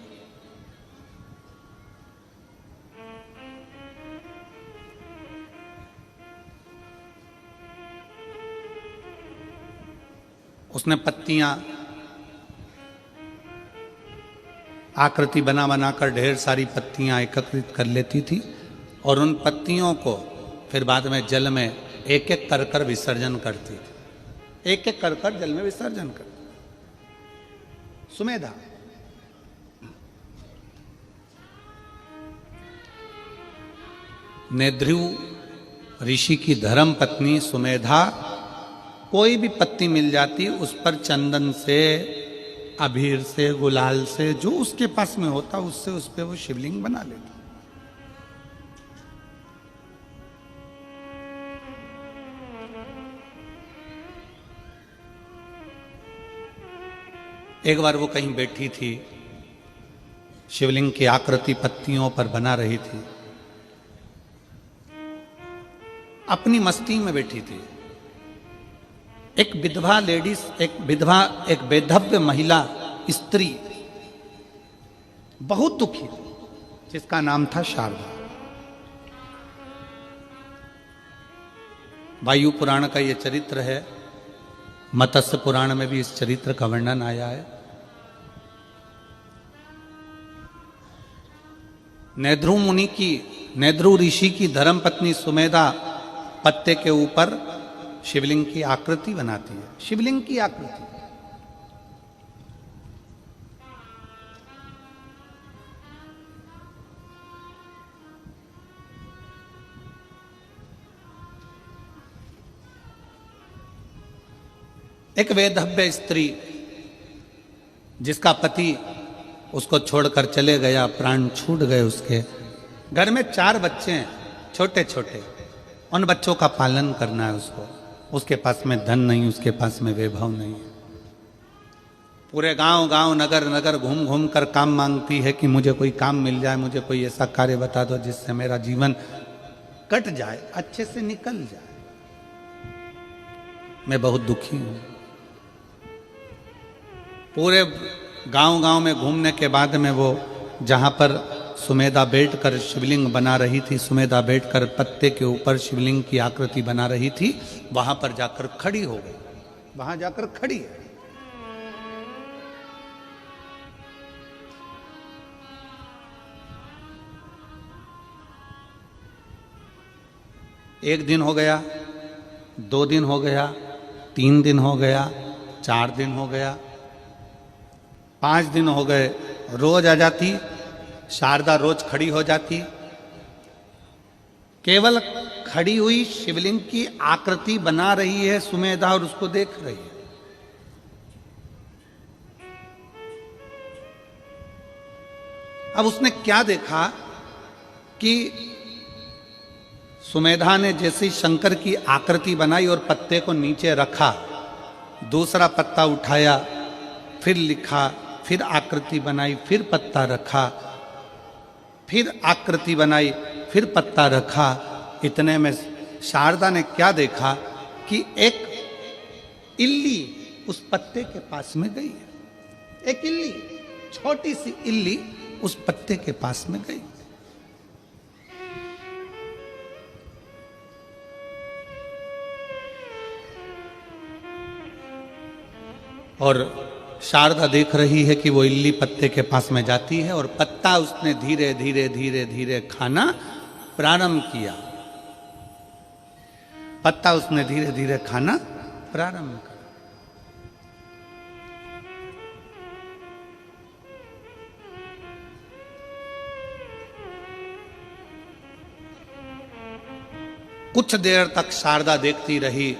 उसने पत्तियां आकृति बना बनाकर ढेर सारी पत्तियां एकत्रित कर लेती थी और उन पत्तियों को फिर बाद में जल में एक एक कर कर विसर्जन करती थी, एक एक कर कर जल में विसर्जन करती। सुमेधा नेध्रुव ऋषि की धर्म पत्नी सुमेधा कोई भी पत्ती मिल जाती, उस पर चंदन से, अबीर से, गुलाल से, जो उसके पास में होता उससे उस पर वो शिवलिंग बना लेती। एक बार वो कहीं बैठी थी, शिवलिंग की आकृति पत्तियों पर बना रही थी, अपनी मस्ती में बैठी थी। एक विधवा लेडीज, एक बेधव्य महिला स्त्री बहुत दुखी थी, जिसका नाम था शारदा। वायु पुराण का यह चरित्र है, मत्स्य पुराण में भी इस चरित्र का वर्णन आया है। नेध्रुव ऋषि की धर्मपत्नी सुमेधा पत्ते के ऊपर शिवलिंग की आकृति बनाती है, शिवलिंग की आकृति। एक वेधव्य स्त्री जिसका पति उसको छोड़कर चले गया, प्राण छूट गए उसके, घर में 4 बच्चे हैं छोटे छोटे, उन बच्चों का पालन करना है उसको, उसके पास में धन नहीं, उसके पास में वैभव नहीं है। पूरे गांव गांव नगर नगर घूम घूम कर काम मांगती है कि मुझे कोई काम मिल जाए, मुझे कोई ऐसा कार्य बता दो जिससे मेरा जीवन कट जाए, अच्छे से निकल जाए। मैं बहुत दुखी हूं। पूरे गांव गांव में घूमने के बाद में वो जहां पर सुमेधा बैठकर शिवलिंग बना रही थी, सुमेधा बैठकर पत्ते के ऊपर शिवलिंग की आकृति बना रही थी, वहां पर जाकर खड़ी हो गई, वहां जाकर खड़ी है। एक दिन हो गया, 2 दिन हो गया, 3 दिन हो गया, 4 दिन हो गया, 5 दिन हो गए। रोज आ जाती शारदा, रोज खड़ी हो जाती, केवल खड़ी हुई शिवलिंग की आकृति बना रही है सुमेधा और उसको देख रही है। अब उसने क्या देखा कि सुमेधा ने जैसे शंकर की आकृति बनाई और पत्ते को नीचे रखा, दूसरा पत्ता उठाया, फिर लिखा, फिर आकृति बनाई, फिर पत्ता रखा, फिर आकृति बनाई, फिर पत्ता रखा। इतने में शारदा ने क्या देखा कि एक इल्ली उस पत्ते के पास में गई है। एक इल्ली, छोटी सी इल्ली उस पत्ते के पास में गई। और शारदा देख रही है कि वो इल्ली पत्ते के पास में जाती है और पत्ता उसने धीरे धीरे धीरे धीरे खाना प्रारंभ किया। पत्ता उसने धीरे धीरे खाना प्रारंभ किया। कुछ देर तक शारदा देखती रही।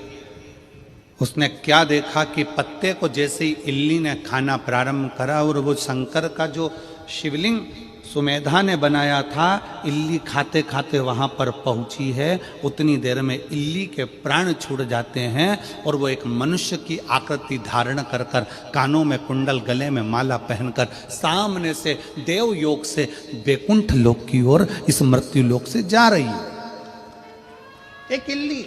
उसने क्या देखा कि पत्ते को जैसे ही इल्ली ने खाना प्रारंभ करा और वो शंकर का जो शिवलिंग सुमेधा ने बनाया था, इल्ली खाते खाते वहां पर पहुंची है। उतनी देर में इल्ली के प्राण छूट जाते हैं और वो एक मनुष्य की आकृति धारण कर कर, कानों में कुंडल, गले में माला पहनकर, सामने से देव योग से वैकुंठ लोक की ओर, इस मृत्यु लोक से जा रही है। एक इल्ली,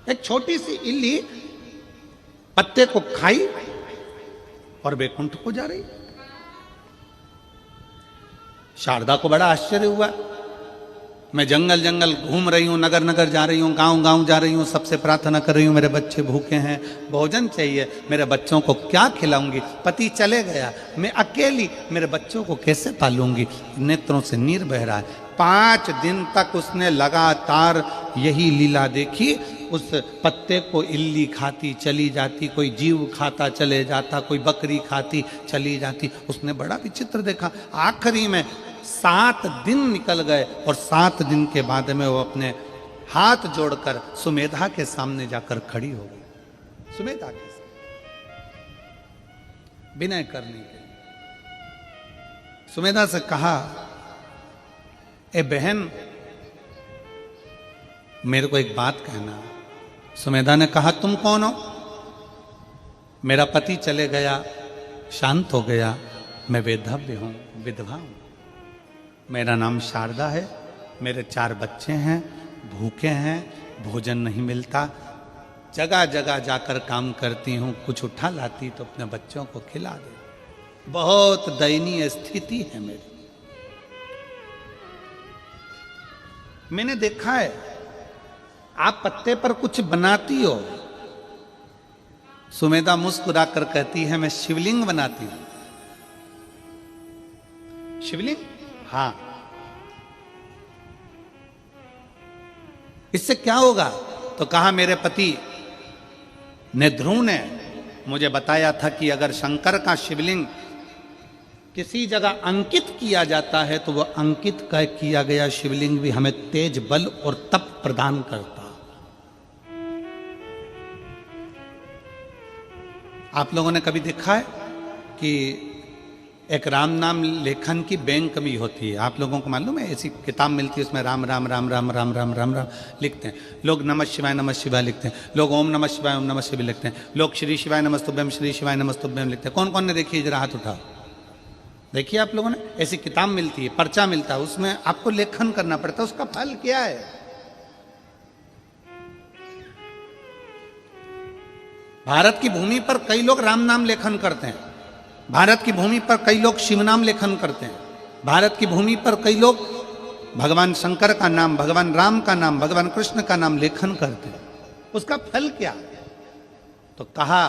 एक छोटी सी इल्ली पत्ते को खाई और वैकुंठ को जा रही। शारदा को बड़ा आश्चर्य हुआ। मैं जंगल जंगल घूम रही हूं, नगर नगर जा रही हूं, गांव गांव जा रही हूं, सबसे प्रार्थना कर रही हूं, मेरे बच्चे भूखे हैं, भोजन चाहिए, मेरे बच्चों को क्या खिलाऊंगी? पति चले गया, मैं अकेली मेरे बच्चों को कैसे पालूंगी? नेत्रों से नीर बह रहा है। 5 दिन तक उसने लगातार यही लीला देखी। उस पत्ते को इल्ली खाती चली जाती, कोई जीव खाता चले जाता, कोई बकरी खाती चली जाती। उसने बड़ा विचित्र देखा। आखिरी में 7 दिन निकल गए और 7 दिन के बाद में वो अपने हाथ जोड़कर सुमेधा के सामने जाकर खड़ी हो गई। सुमेधा के सामने विनय करने के लिए सुमेधा से कहा, ए बहन, मेरे को एक बात कहना। सुमेधा ने कहा, तुम कौन हो? मेरा पति चले गया, शांत हो गया, मैं वैधव्य हूं, विधवा हूं। मेरा नाम शारदा है, मेरे 4 बच्चे हैं, भूखे हैं, भोजन नहीं मिलता, जगह जगह जाकर काम करती हूं, कुछ उठा लाती तो अपने बच्चों को खिला दे। बहुत दयनीय स्थिति है मेरी। मैंने देखा है आप पत्ते पर कुछ बनाती हो। सुमेधा मुस्कुरा कर कहती है, मैं शिवलिंग बनाती हूं। शिवलिंग? हाँ। इससे क्या होगा? तो कहा, मेरे पति ने, ध्रुव ने मुझे बताया था कि अगर शंकर का शिवलिंग किसी जगह अंकित किया जाता है तो वह अंकित किया गया शिवलिंग भी हमें तेज बल और तप प्रदान करता। आप लोगों ने कभी देखा है कि एक राम नाम लेखन की बैंक भी होती है, आप लोगों को मालूम है? ऐसी किताब मिलती है, उसमें राम राम राम राम राम राम राम राम लिखते हैं लोग, नमः शिवाय लिखते हैं लोग, ओम नमः शिवाय लिखते हैं लोग, श्री शिवाय नमस्तुभ्यम श्री शिवाय नमस्तुभ्यम लिखते हैं। कौन कौन ने देखी? जरा हाथ उठाओ। देखिए आप लोगों ने, ऐसी किताब मिलती है, पर्चा मिलता है, उसमें आपको लेखन करना पड़ता है। उसका फल क्या है? भारत की भूमि पर कई लोग राम नाम लेखन करते हैं, भारत की भूमि पर कई लोग शिव नाम लेखन करते हैं, भारत की भूमि पर कई लोग भगवान शंकर का नाम, भगवान राम का नाम, भगवान कृष्ण का नाम लेखन करते हैं। उसका फल क्या? तो कहा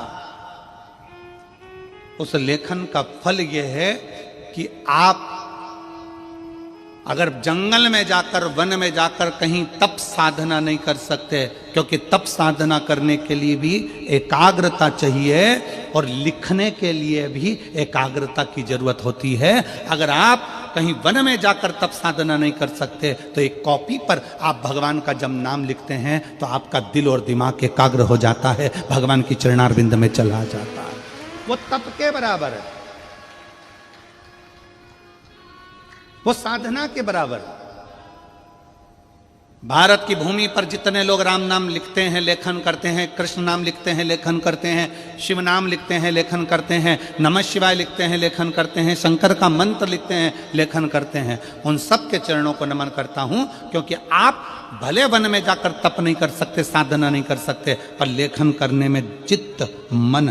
उस लेखन का फल यह है कि आप अगर जंगल में जाकर, वन में जाकर कहीं तप साधना नहीं कर सकते, क्योंकि तप साधना करने के लिए भी एकाग्रता चाहिए और लिखने के लिए भी एकाग्रता की जरूरत होती है। अगर आप कहीं वन में जाकर तप साधना नहीं कर सकते तो एक कॉपी पर आप भगवान का जब नाम लिखते हैं तो आपका दिल और दिमाग एकाग्र हो जाता है, भगवान की चरणारविंद में चला जाता है। वो तप के बराबर है, वो साधना के बराबर। भारत की भूमि पर जितने लोग राम नाम लिखते हैं, लेखन करते हैं, कृष्ण नाम लिखते हैं, लेखन करते हैं, शिव नाम लिखते हैं, लेखन करते हैं, नमः शिवाय लिखते हैं, लेखन करते हैं, शंकर का मंत्र लिखते हैं, लेखन करते हैं, उन सब के चरणों को नमन करता हूं। क्योंकि आप भले वन में जाकर तप नहीं कर सकते, साधना नहीं कर सकते, पर लेखन करने में चित्त मन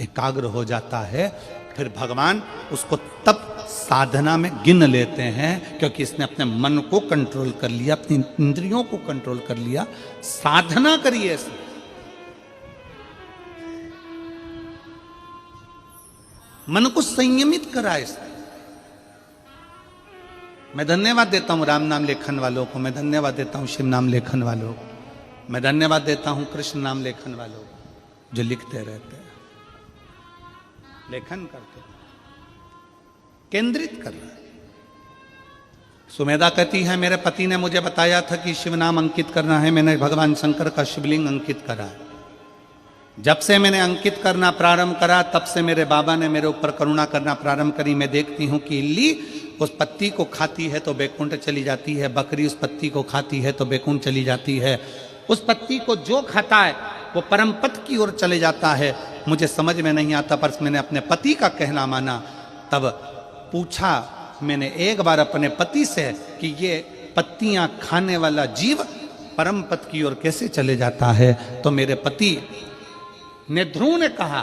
एकाग्र हो जाता है। फिर भगवान उसको तप साधना में गिन लेते हैं, क्योंकि इसने अपने मन को कंट्रोल कर लिया, अपनी इंद्रियों को कंट्रोल कर लिया। साधना करिए इसने। मन को संयमित करा इसने। मैं धन्यवाद देता हूं राम नाम लेखन वालों को, मैं धन्यवाद देता हूं शिव नाम लेखन वालों को, मैं धन्यवाद देता हूं कृष्ण नाम लेखन वालों को, जो लिखते रहते हैं, लेखन करते, केंद्रित कर रहा है। सुमेधा कहती है मेरे पति ने मुझे बताया था कि शिव नाम अंकित करना है, मैंने भगवान शंकर का शिवलिंग अंकित करा है। जब से मैंने अंकित करना प्रारंभ करा तब से मेरे बाबा ने मेरे ऊपर करुणा करना प्रारंभ करी। मैं देखती हूं कि इल्ली उस पत्ती को खाती है तो बैकुंठ चली जाती है, बकरी उस पत्ती को खाती है तो बैकुंठ चली जाती है। उस पत्ती को जो खाता है वो परम पद की ओर चले जाता है। मुझे समझ में नहीं आता, पर मैंने अपने पति का कहना माना। तब पूछा मैंने एक बार अपने पति से कि ये पत्तियां खाने वाला जीव परम पद की ओर कैसे चले जाता है? तो मेरे पति ने, ध्रुव ने कहा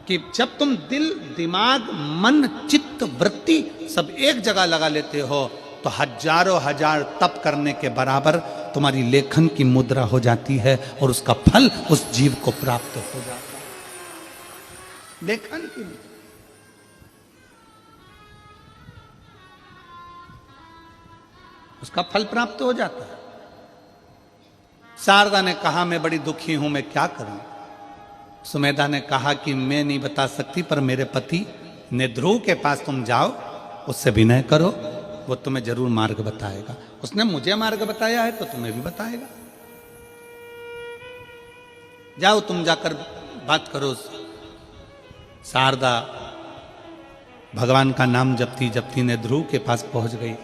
कि जब तुम दिल, दिमाग, मन, चित्त, वृत्ति सब एक जगह लगा लेते हो तो हजारों हजार तप करने के बराबर तुम्हारी लेखन की मुद्रा हो जाती है और उसका फल उस जीव को प्राप्त हो जाता है। लेखन की मुद्रा, उसका फल प्राप्त हो जाता है। शारदा ने कहा मैं बड़ी दुखी हूं, मैं क्या करूं? सुमेधा ने कहा कि मैं नहीं बता सकती, पर मेरे पति ने, ध्रुव के पास तुम जाओ, उससे विनय करो, वो तुम्हें जरूर मार्ग बताएगा। उसने मुझे मार्ग बताया है तो तुम्हें भी बताएगा। जाओ तुम जाकर बात करो। शारदा भगवान का नाम जपती जपती ने ध्रुव के पास पहुंच गई।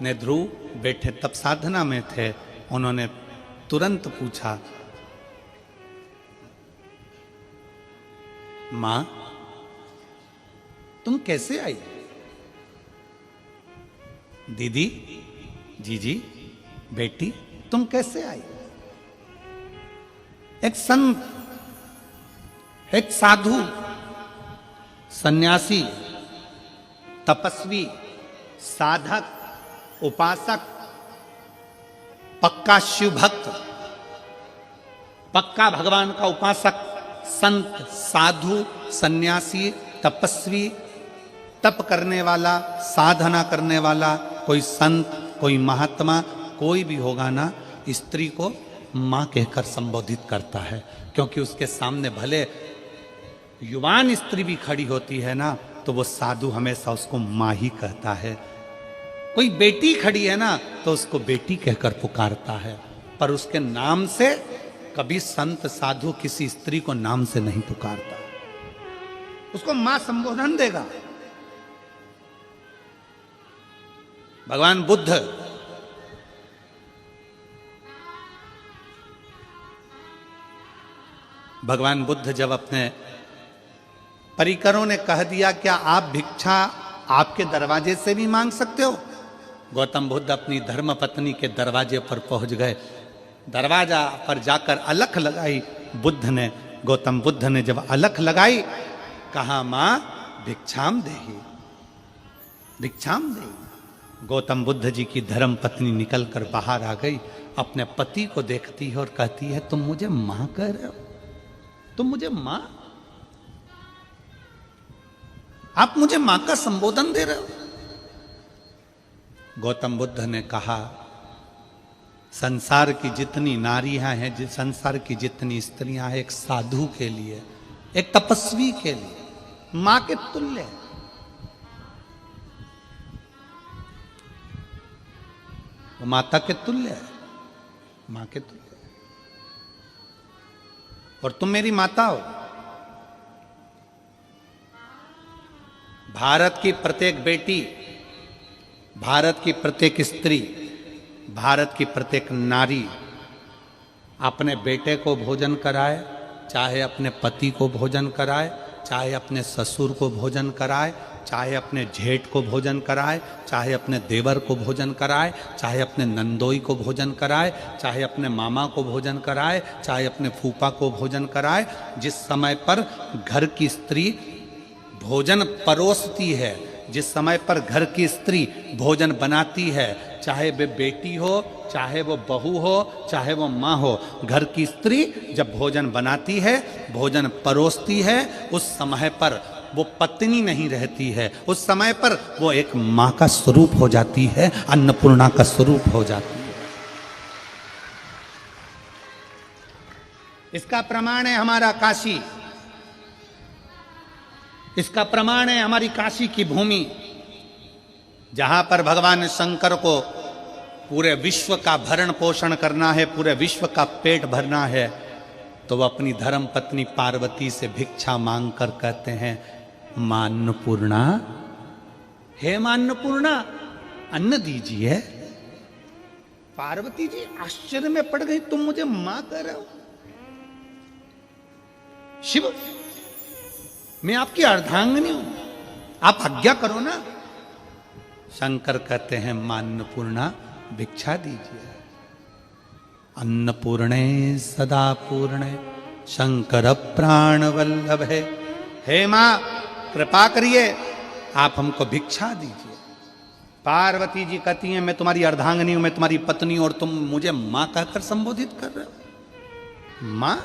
ने ध्रुव बैठे तप साधना में थे, उन्होंने तुरंत पूछा, मां तुम कैसे आई? दीदी, जीजी, बेटी तुम कैसे आई? एक संत, एक साधु, सन्यासी, तपस्वी, साधक, उपासक, पक्का शिव भक्त, पक्का भगवान का उपासक, संत, साधु, सन्यासी, तपस्वी, तप करने वाला, साधना करने वाला, कोई संत, कोई महात्मा, कोई भी होगा ना, स्त्री को मां कहकर संबोधित करता है। क्योंकि उसके सामने भले युवान स्त्री भी खड़ी होती है ना, तो वो साधु हमेशा उसको मां ही कहता है। कोई बेटी खड़ी है ना तो उसको बेटी कहकर पुकारता है, पर उसके नाम से कभी संत साधु किसी स्त्री को नाम से नहीं पुकारता, उसको मां संबोधन देगा। भगवान बुद्ध जब अपने परिकरों ने कह दिया क्या आप भिक्षा आपके दरवाजे से भी मांग सकते हो, गौतम बुद्ध अपनी धर्म पत्नी के दरवाजे पर पहुंच गए। दरवाजा पर जाकर अलख लगाई गौतम बुद्ध ने जब अलख लगाई, कहा मां भिक्षाम देहि, भिक्षाम देहि। गौतम बुद्ध जी की धर्म पत्नी निकलकर बाहर आ गई, अपने पति को देखती है और कहती है तुम मुझे मां कह रहे हो, तुम मुझे मां, आप मुझे मां का संबोधन दे रहे हो। गौतम बुद्ध ने कहा संसार की जितनी नारियां हैं, संसार की जितनी स्त्रियां हैं, एक साधु के लिए, एक तपस्वी के लिए मां के तुल्य है। वो माता के तुल्य है, मां के तुल्य है। और तुम मेरी माता हो। भारत की प्रत्येक बेटी, भारत की प्रत्येक स्त्री, भारत की प्रत्येक नारी अपने बेटे को भोजन कराए, चाहे अपने पति को भोजन कराए, चाहे अपने ससुर को भोजन कराए, चाहे अपने जेठ को भोजन कराए, चाहे अपने देवर को भोजन कराए, चाहे अपने नंदोई को भोजन कराए, चाहे अपने मामा को भोजन कराए, चाहे अपने फूफा को भोजन कराए। जिस समय पर घर की स्त्री भोजन परोसती है, जिस समय पर घर की स्त्री भोजन बनाती है, चाहे वे बेटी हो, चाहे वो बहू हो, चाहे वो माँ हो, घर की स्त्री जब भोजन बनाती है, भोजन परोसती है, उस समय पर वो पत्नी नहीं रहती है, उस समय पर वो एक माँ का स्वरूप हो जाती है, अन्नपूर्णा का स्वरूप हो जाती है। इसका प्रमाण है हमारा काशी, इसका प्रमाण है हमारी काशी की भूमि, जहां पर भगवान शंकर को पूरे विश्व का भरण पोषण करना है, पूरे विश्व का पेट भरना है, तो वह अपनी धर्म पत्नी पार्वती से भिक्षा मांग कर कहते हैं मां अन्नपूर्णा, हे मां अन्नपूर्णा अन्न दीजिए। पार्वती जी आश्चर्य में पड़ गई, तुम मुझे मां कह रहे हो? शिव, मैं आपकी अर्धांगिनी हूं, आप आज्ञा करो ना। शंकर कहते हैं मां अन्नपूर्णा भिक्षा दीजिए। अन्नपूर्णे सदा पूर्णे शंकर प्राण वल्लभे, हे मां कृपा करिए, आप हमको भिक्षा दीजिए। पार्वती जी कहती हैं मैं तुम्हारी अर्धांगिनी हूं, मैं तुम्हारी पत्नी, और तुम मुझे मां कहकर संबोधित कर रहे हो? मां?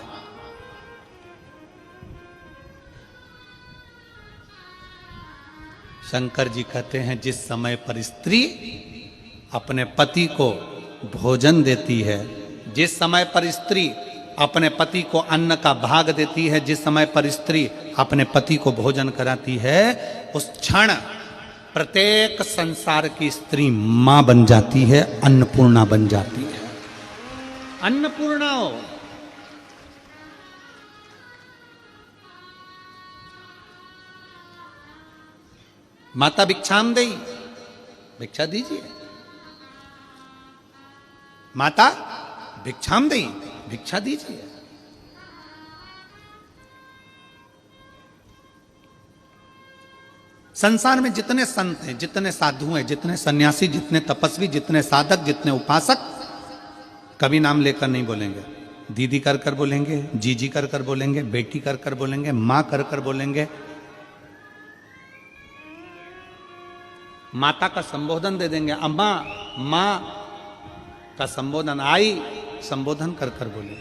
शंकर जी कहते हैं जिस समय पर स्त्री अपने पति को भोजन देती है, जिस समय पर स्त्री अपने पति को अन्न का भाग देती है, जिस समय पर स्त्री अपने पति को भोजन कराती है, उस क्षण प्रत्येक संसार की स्त्री मां बन जाती है, अन्नपूर्णा बन जाती है। अन्नपूर्णा हो। माता भिक्षाम देई, भिक्षा दीजिए। माता भिक्षाम देई, भिक्षा दीजिए। संसार में जितने संत हैं, जितने साधु हैं, जितने सन्यासी, जितने तपस्वी, जितने साधक, जितने उपासक, कभी नाम लेकर नहीं बोलेंगे। दीदी कर कर बोलेंगे, जीजी कर कर बोलेंगे, बेटी कर कर बोलेंगे, मां कर कर बोलेंगे। माता का संबोधन दे देंगे, अम्मा, मां का संबोधन, आई संबोधन कर कर बोलेंगे।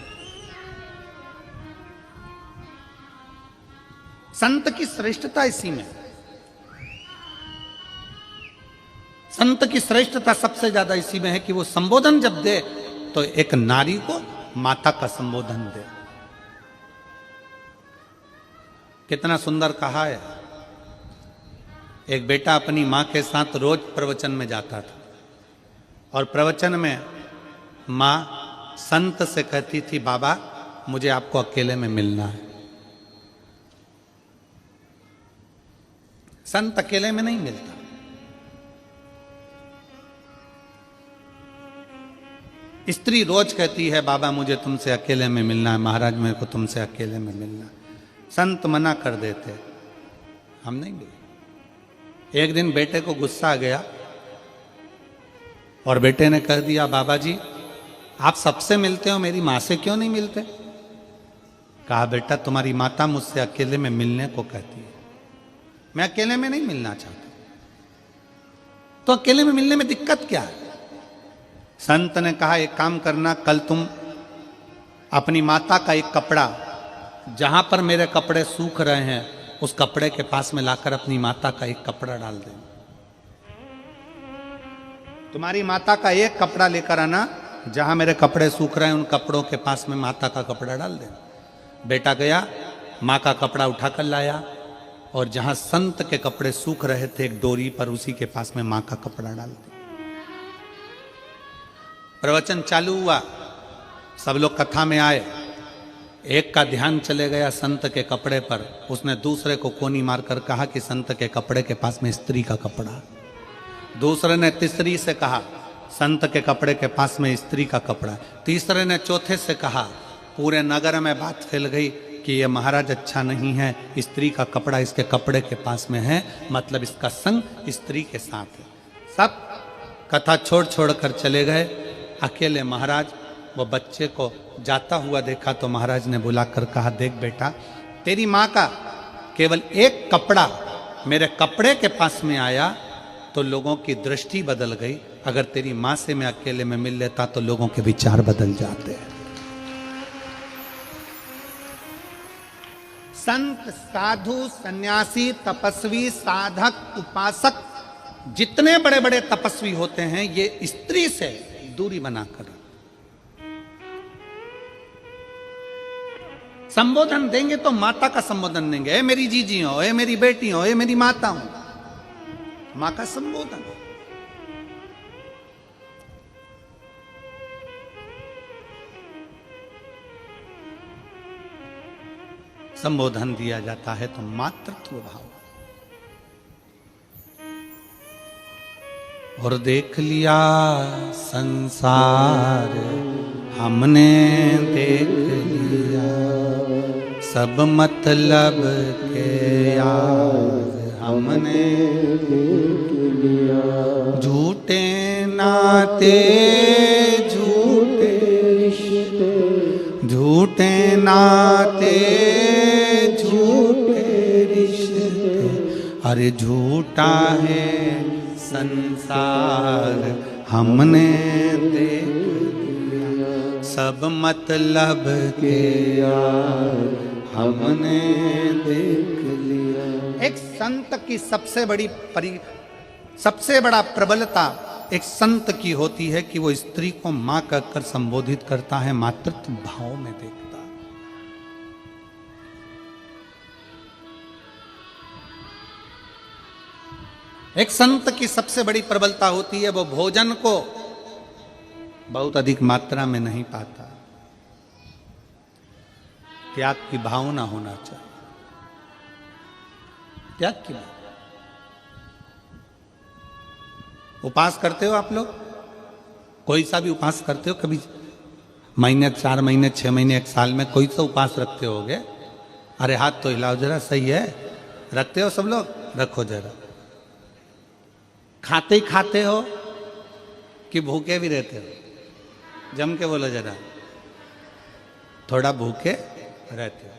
संत की श्रेष्ठता इसी में, संत की श्रेष्ठता सबसे ज्यादा इसी में है कि वो संबोधन जब दे तो एक नारी को माता का संबोधन दे। कितना सुंदर कहा है। एक बेटा अपनी मां के साथ रोज प्रवचन में जाता था, और प्रवचन में मां संत से कहती थी बाबा मुझे आपको अकेले में मिलना है। संत अकेले में नहीं मिलता। स्त्री रोज कहती है बाबा मुझे तुमसे अकेले में मिलना है, महाराज मेरे को तुमसे अकेले में मिलना है। संत मना कर देते, हम नहीं मिले। एक दिन बेटे को गुस्सा आ गया और बेटे ने कह दिया बाबा जी आप सबसे मिलते हो, मेरी माँ से क्यों नहीं मिलते? कहा बेटा तुम्हारी माता मुझसे अकेले में मिलने को कहती है, मैं अकेले में नहीं मिलना चाहता। तो अकेले में मिलने में दिक्कत क्या है? संत ने कहा एक काम करना, कल तुम अपनी माता का एक कपड़ा, जहां पर मेरे कपड़े सूख रहे हैं उस कपड़े के पास में लाकर अपनी माता का एक कपड़ा डाल देना। तुम्हारी माता का एक कपड़ा लेकर आना, जहां मेरे कपड़े सूख रहे हैं उन कपड़ों के पास में माता का कपड़ा डाल देना। बेटा गया, माँ का कपड़ा उठाकर लाया और जहां संत के कपड़े सूख रहे थे एक डोरी पर, उसी के पास में माँ का कपड़ा डाल दिया। प्रवचन चालू हुआ, सब लोग कथा में आए। एक का ध्यान चले गया संत के कपड़े पर, उसने दूसरे को कोनी मारकर कहा कि संत के कपड़े के पास में स्त्री का कपड़ा। दूसरे ने तीसरी से कहा संत के कपड़े के पास में स्त्री का कपड़ा। तीसरे ने चौथे से कहा, पूरे नगर में बात फैल गई कि ये महाराज अच्छा नहीं है, स्त्री का कपड़ा इसके कपड़े के पास में है, मतलब इसका संग स्त्री के साथ है। सब कथा छोड़ छोड़ कर चले गए। अकेले महाराज वो बच्चे को जाता हुआ देखा तो महाराज ने बुलाकर कहा देख बेटा, तेरी माँ का केवल एक कपड़ा मेरे कपड़े के पास में आया तो लोगों की दृष्टि बदल गई, अगर तेरी माँ से मैं अकेले में मिल लेता तो लोगों के विचार बदल जाते हैं। संत, साधु, सन्यासी, तपस्वी, साधक, उपासक, जितने बड़े बड़े तपस्वी होते हैं ये स्त्री से दूरी बनाकर संबोधन देंगे तो माता का संबोधन देंगे, ए मेरी जीजी हो, ए मेरी बेटी हो, ए मेरी माता हो, मां का संबोधन। संबोधन दिया जाता है तो मातृत्व भाव। और देख लिया संसार हमने देख लिया, सब मतलब के यार हमने देख लिया, झूठे नाते झूठे रिश्ते, झूठे नाते झूठे रिश्ते, अरे झूठा है संसार हमने देख लिया, सब मतलब के यार हमने देख लिया। एक संत की सबसे बड़ा प्रबलता एक संत की होती है कि वो स्त्री को मां कहकर संबोधित करता है, मातृत्व भाव में देखता। एक संत की सबसे बड़ी प्रबलता होती है वो भोजन को बहुत अधिक मात्रा में नहीं पाता, त्याग की भावना होना चाहिए, त्याग की भावना। उपास करते हो आप लोग? कोई सा भी उपास करते हो? कभी महीने, 4 महीने, 6 महीने, 1 साल में कोई सा उपास रखते होगे? अरे हाथ तो हिलाओ जरा, सही है, रखते हो सब लोग? रखो जरा। खाते ही खाते हो कि भूखे भी रहते हो? जम के बोलो जरा, थोड़ा भूखे रहते हो।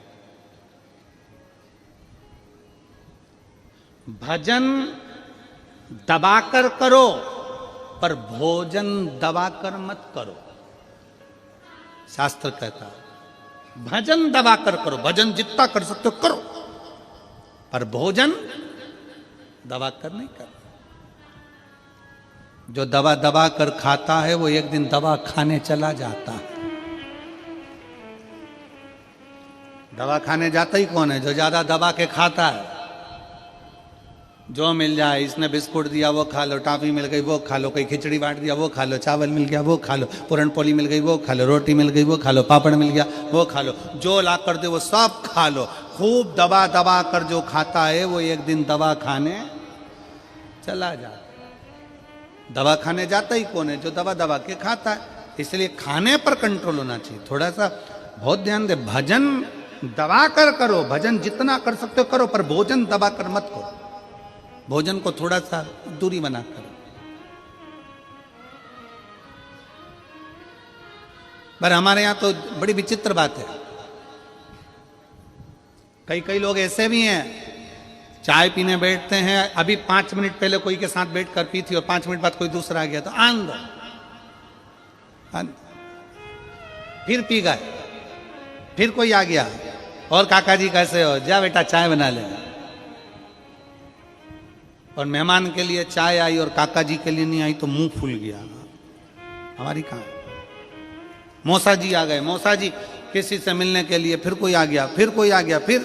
भजन दबाकर करो पर भोजन दबाकर मत करो, शास्त्र कहता है। भजन दबाकर करो, भजन जितना कर सकते हो करो, पर भोजन दबाकर नहीं करो। जो दबा दबा कर खाता है वो एक दिन दवा खाने चला जाता है। दवा खाने जाता ही कौन है? जो ज्यादा दबा के खाता है। जो मिल जाए, इसने बिस्कुट दिया वो खा लो, टॉफी मिल गई वो खा लो, कोई खिचड़ी बांट दिया वो खा लो, चावल मिल गया वो खा लो, पूरन पोली मिल गई वो खा लो, रोटी मिल गई वो खा लो, पापड़ मिल गया वो खा लो, जो ला कर दे वो सब खा लो। खूब दबा दबा कर जो खाता है वो एक दिन दवा खाने चला जाता है। दवा खाने जाता ही कौन है? जो दबा दबा के खाता है। इसलिए खाने पर कंट्रोल होना चाहिए। थोड़ा सा बहुत ध्यान दे, भजन दबा कर करो, भजन जितना कर सकते हो करो, पर भोजन दबा कर मत करो। भोजन को थोड़ा सा दूरी बना करो। पर हमारे यहां तो बड़ी विचित्र बात है, कई लोग ऐसे भी हैं, चाय पीने बैठते हैं, अभी 5 मिनट पहले कोई के साथ बैठ कर पी थी और 5 मिनट बाद कोई दूसरा आ गया तो आन दो, फिर पी गए, फिर कोई आ गया, और काका जी कैसे हो, जा बेटा चाय बना ले। और मेहमान के लिए चाय आई और काका जी के लिए नहीं आई तो मुंह फूल गया। हमारी कहां, मौसा जी आ गए, मौसा जी किसी से मिलने के लिए, फिर कोई आ गया, फिर कोई आ गया, फिर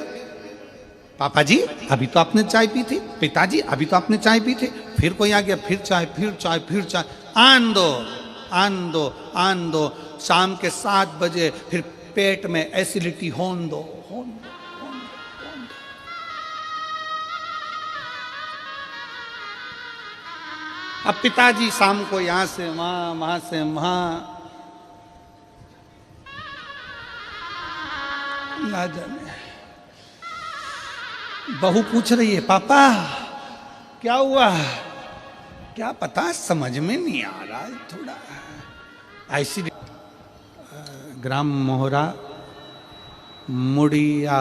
पापा जी अभी तो आपने चाय पी थी, पिताजी अभी तो आपने चाय पी थी, फिर कोई आ गया, फिर चाय, फिर चाय, फिर चाय, आन दो आन दो आन दो। शाम के 7 बजे फिर पेट में एसिडिटी होन दो, होन दो, होन दो, होन दो। अब पिताजी शाम को यहां से वहां, वहां से वहां, ना जाने। बहू पूछ रही है, पापा क्या हुआ, क्या पता, समझ में नहीं आ रहा है, थोड़ा ऐसी। ग्राम मोहरा मुड़िया,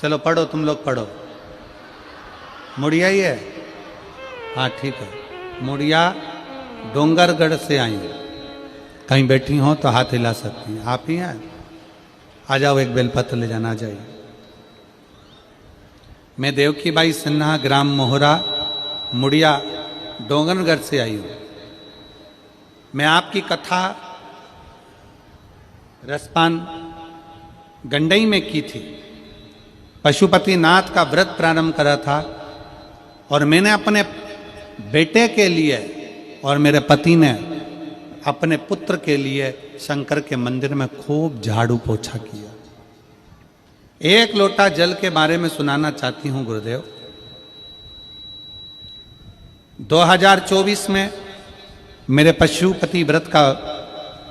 चलो पढ़ो, तुम लोग पढ़ो। मुड़िया ही है, हाँ ठीक है। मुड़िया डोंगरगढ़ से आई, कहीं बैठी हो तो हाथ हिला सकती हैं, आप ही हैं, आ जाओ, एक बेलपत्र ले जाना चाहिए। मैं देवकी बाई सिन्हा, ग्राम मोहरा मुड़िया डोंगरगढ़ से आई हूं। मैं आपकी कथा रसपान गंडई में की थी। पशुपति नाथ का व्रत प्रारंभ करा था और मैंने अपने बेटे के लिए और मेरे पति ने अपने पुत्र के लिए शंकर के मंदिर में खूब झाड़ू पोछा किया। एक लोटा जल के बारे में सुनाना चाहती हूं गुरुदेव। 2024 में मेरे पशुपति व्रत का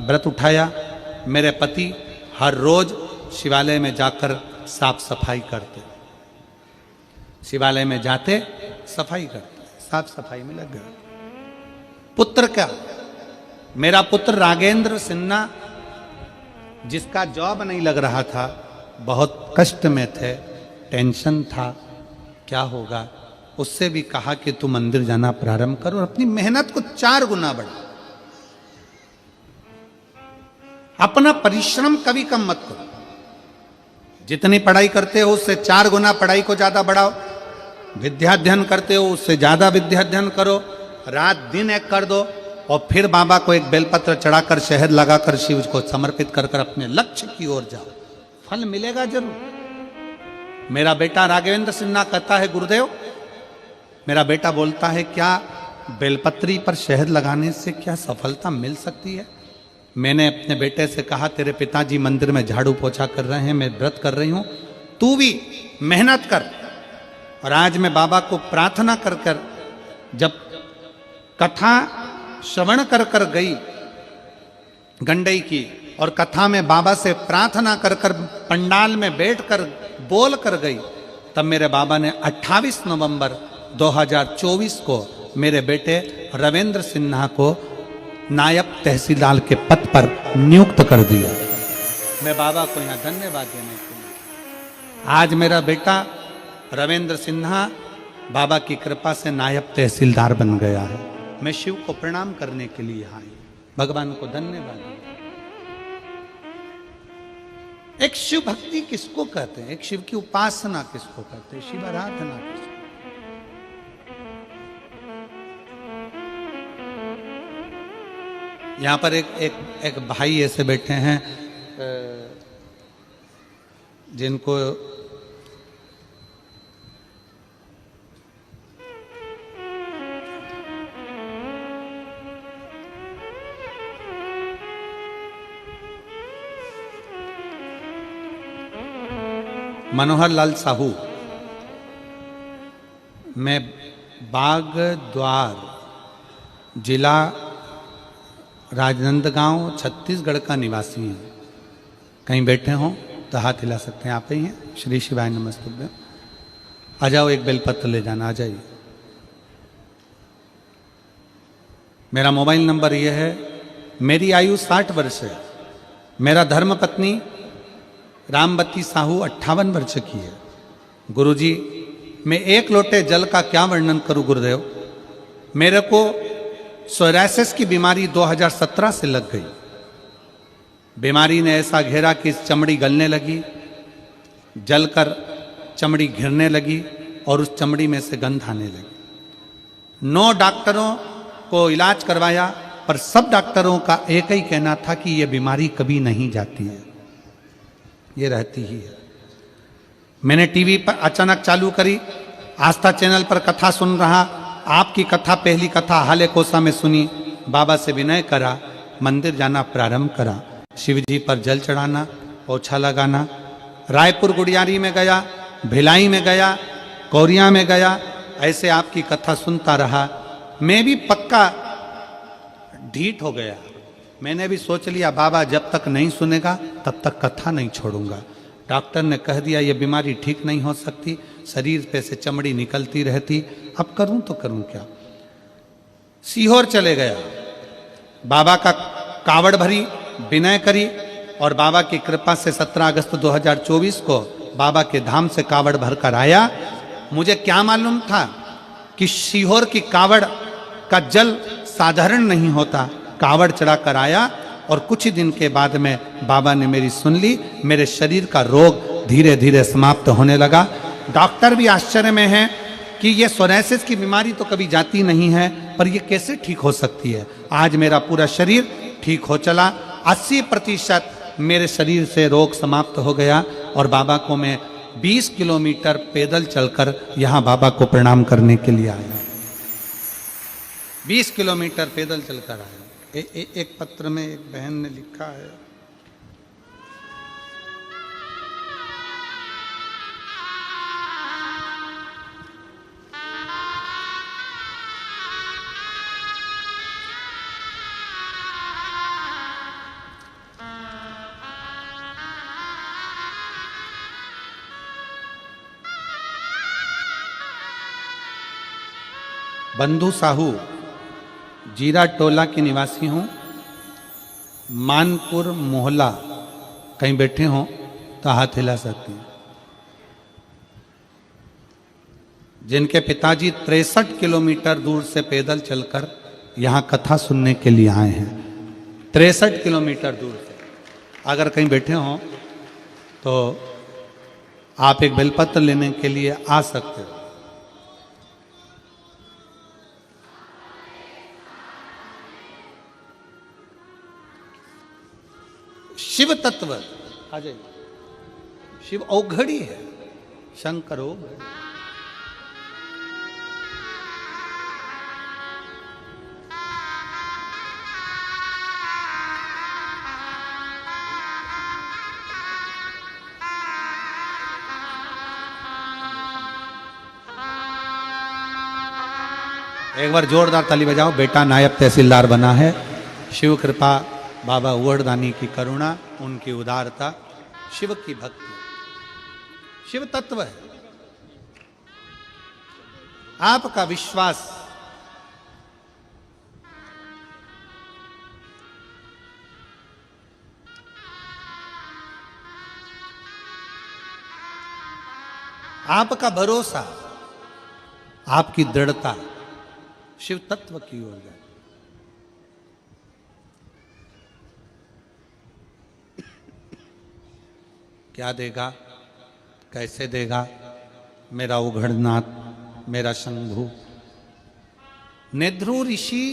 व्रत उठाया। मेरे पति हर रोज शिवालय में जाकर साफ सफाई करते, शिवालय में जाते सफाई करते, साफ सफाई में लग गए। पुत्र क्या, मेरा पुत्र राघेंद्र सिन्हा, जिसका जॉब नहीं लग रहा था, बहुत कष्ट में थे, टेंशन था क्या होगा, उससे भी कहा कि तू मंदिर जाना प्रारंभ कर और अपनी मेहनत को 4 गुना बढ़ा। अपना परिश्रम कभी कम मत करो, जितनी पढ़ाई करते हो उससे 4 गुना पढ़ाई को ज्यादा बढ़ाओ। विद्याध्ययन करते हो उससे ज्यादा विद्याध्ययन करो, रात दिन एक कर दो और फिर बाबा को एक बेलपत्र चढ़ाकर शहद लगाकर शिव को समर्पित कर अपने लक्ष्य की ओर जाओ, फल मिलेगा जरूर। मेरा बेटा राघवेंद्र सिन्हा कहता है, गुरुदेव, मेरा बेटा बोलता है, क्या बेलपत्री पर शहद लगाने से क्या सफलता मिल सकती है? मैंने अपने बेटे से कहा, तेरे पिताजी मंदिर में झाड़ू पोछा कर रहे हैं, मैं व्रत कर रही हूं, तू भी मेहनत कर। और आज मैं बाबा को प्रार्थना कर कर, जब कथा श्रवण कर कर गई गंडई की, और कथा में बाबा से प्रार्थना कर कर पंडाल में बैठ कर बोल कर गई, तब मेरे बाबा ने 28 नवंबर 2024 को मेरे बेटे रविंद्र सिन्हा को नायब तहसीलदार के पद पर नियुक्त कर दिया। मैं बाबा को यहाँ धन्यवाद देने के लिए, आज मेरा बेटा रविंद्र सिन्हा बाबा की कृपा से नायब तहसीलदार बन गया है। मैं शिव को प्रणाम करने के लिए यहाँ आई, भगवान को धन्यवाद। एक शिव भक्ति किसको कहते हैं, एक शिव की उपासना किसको कहते हैं, शिव आराधना किसको। यहां पर एक भाई ऐसे बैठे हैं जिनको मनोहर लाल साहू, मैं बागद्वार जिला राजनंदगांव छत्तीसगढ़ का निवासी हैं। कहीं बैठे हों तो हाथ हिला सकते हैं। आप ही हैं। श्री शिवाय नमस्तुभ्यं। आ जाओ, एक बेलपत्र ले जाना। आ जाइए। मेरा मोबाइल नंबर यह है। मेरी आयु 60 वर्ष है। मेरा धर्म पत्नी रामवती साहू 58 वर्ष की है। गुरुजी, मैं एक लोटे जल का क्या वर्णन करूं गुरुदेव। मेरे को सोरायसिस की बीमारी 2017 से लग गई। बीमारी ने ऐसा घेरा कि चमड़ी गलने लगी, जलकर चमड़ी घिरने लगी और उस चमड़ी में से गंध आने लगी। 9 डॉक्टरों को इलाज करवाया, पर सब डॉक्टरों का एक ही कहना था कि यह बीमारी कभी नहीं जाती है, ये रहती ही है। मैंने टीवी पर अचानक चालू करी, आस्था चैनल पर कथा सुन रहा। आपकी कथा, पहली कथा हाले कोसा में सुनी। बाबा से विनय करा, मंदिर जाना प्रारंभ करा। शिव जी पर जल चढ़ाना, पोछा लगाना। रायपुर गुड़ियारी में गया, भिलाई में गया, कोरिया में गया। ऐसे आपकी कथा सुनता रहा। मैं भी पक्का ढीठ हो गया। मैंने भी सोच लिया बाबा जब तक नहीं सुनेगा तब तक कथा नहीं छोड़ूंगा। डॉक्टर ने कह दिया ये बीमारी ठीक नहीं हो सकती, शरीर पे से चमड़ी निकलती रहती। अब करूं तो करूं क्या। सीहोर चले गया, बाबा का कावड़ भरी, विनय करी और बाबा की कृपा से 17 अगस्त 2024 को बाबा के धाम से कावड़ भरकर आया। मुझे क्या मालूम था कि सीहोर की कावड़ का जल साधारण नहीं होता। कावड़ चढ़ाकर आया और कुछ ही दिन के बाद में बाबा ने मेरी सुन ली। मेरे शरीर का रोग धीरे धीरे समाप्त होने लगा। डॉक्टर भी आश्चर्य में हैं कि ये सोरायसिस की बीमारी तो कभी जाती नहीं है, पर ये कैसे ठीक हो सकती है। आज मेरा पूरा शरीर ठीक हो चला। 80% मेरे शरीर से रोग समाप्त हो गया और बाबा को मैं 20 किलोमीटर पैदल चलकर यहाँ बाबा को प्रणाम करने के लिए आया। 20 किलोमीटर पैदल चलकर आया। एक पत्र में एक बहन ने लिखा है, बंधु साहू, जीरा टोला की निवासी हूँ, मानपुर मोहल्ला। कहीं बैठे हों तो हाथ हिला सकते हैं। जिनके पिताजी 63 किलोमीटर दूर से पैदल चलकर यहाँ कथा सुनने के लिए आए हैं। 63 किलोमीटर दूर से। अगर कहीं बैठे हों तो आप एक बेलपत्र लेने के लिए आ सकते हो। शिव तत्व आ जाइए। शिव औघड़ी है, शंकर औघड़ी। एक बार जोरदार ताली बजाओ। बेटा नायब तहसीलदार बना है। शिव कृपा, बाबा उवड़दानी की करुणा, उनकी उदारता, शिव की भक्ति। शिव तत्व है। आपका विश्वास आपका भरोसा, आपकी दृढ़ता शिव तत्व की ओर जाए। क्या देगा, कैसे देगा मेरा उघड़नाथ, मेरा शंभु। नेध्रु ऋषि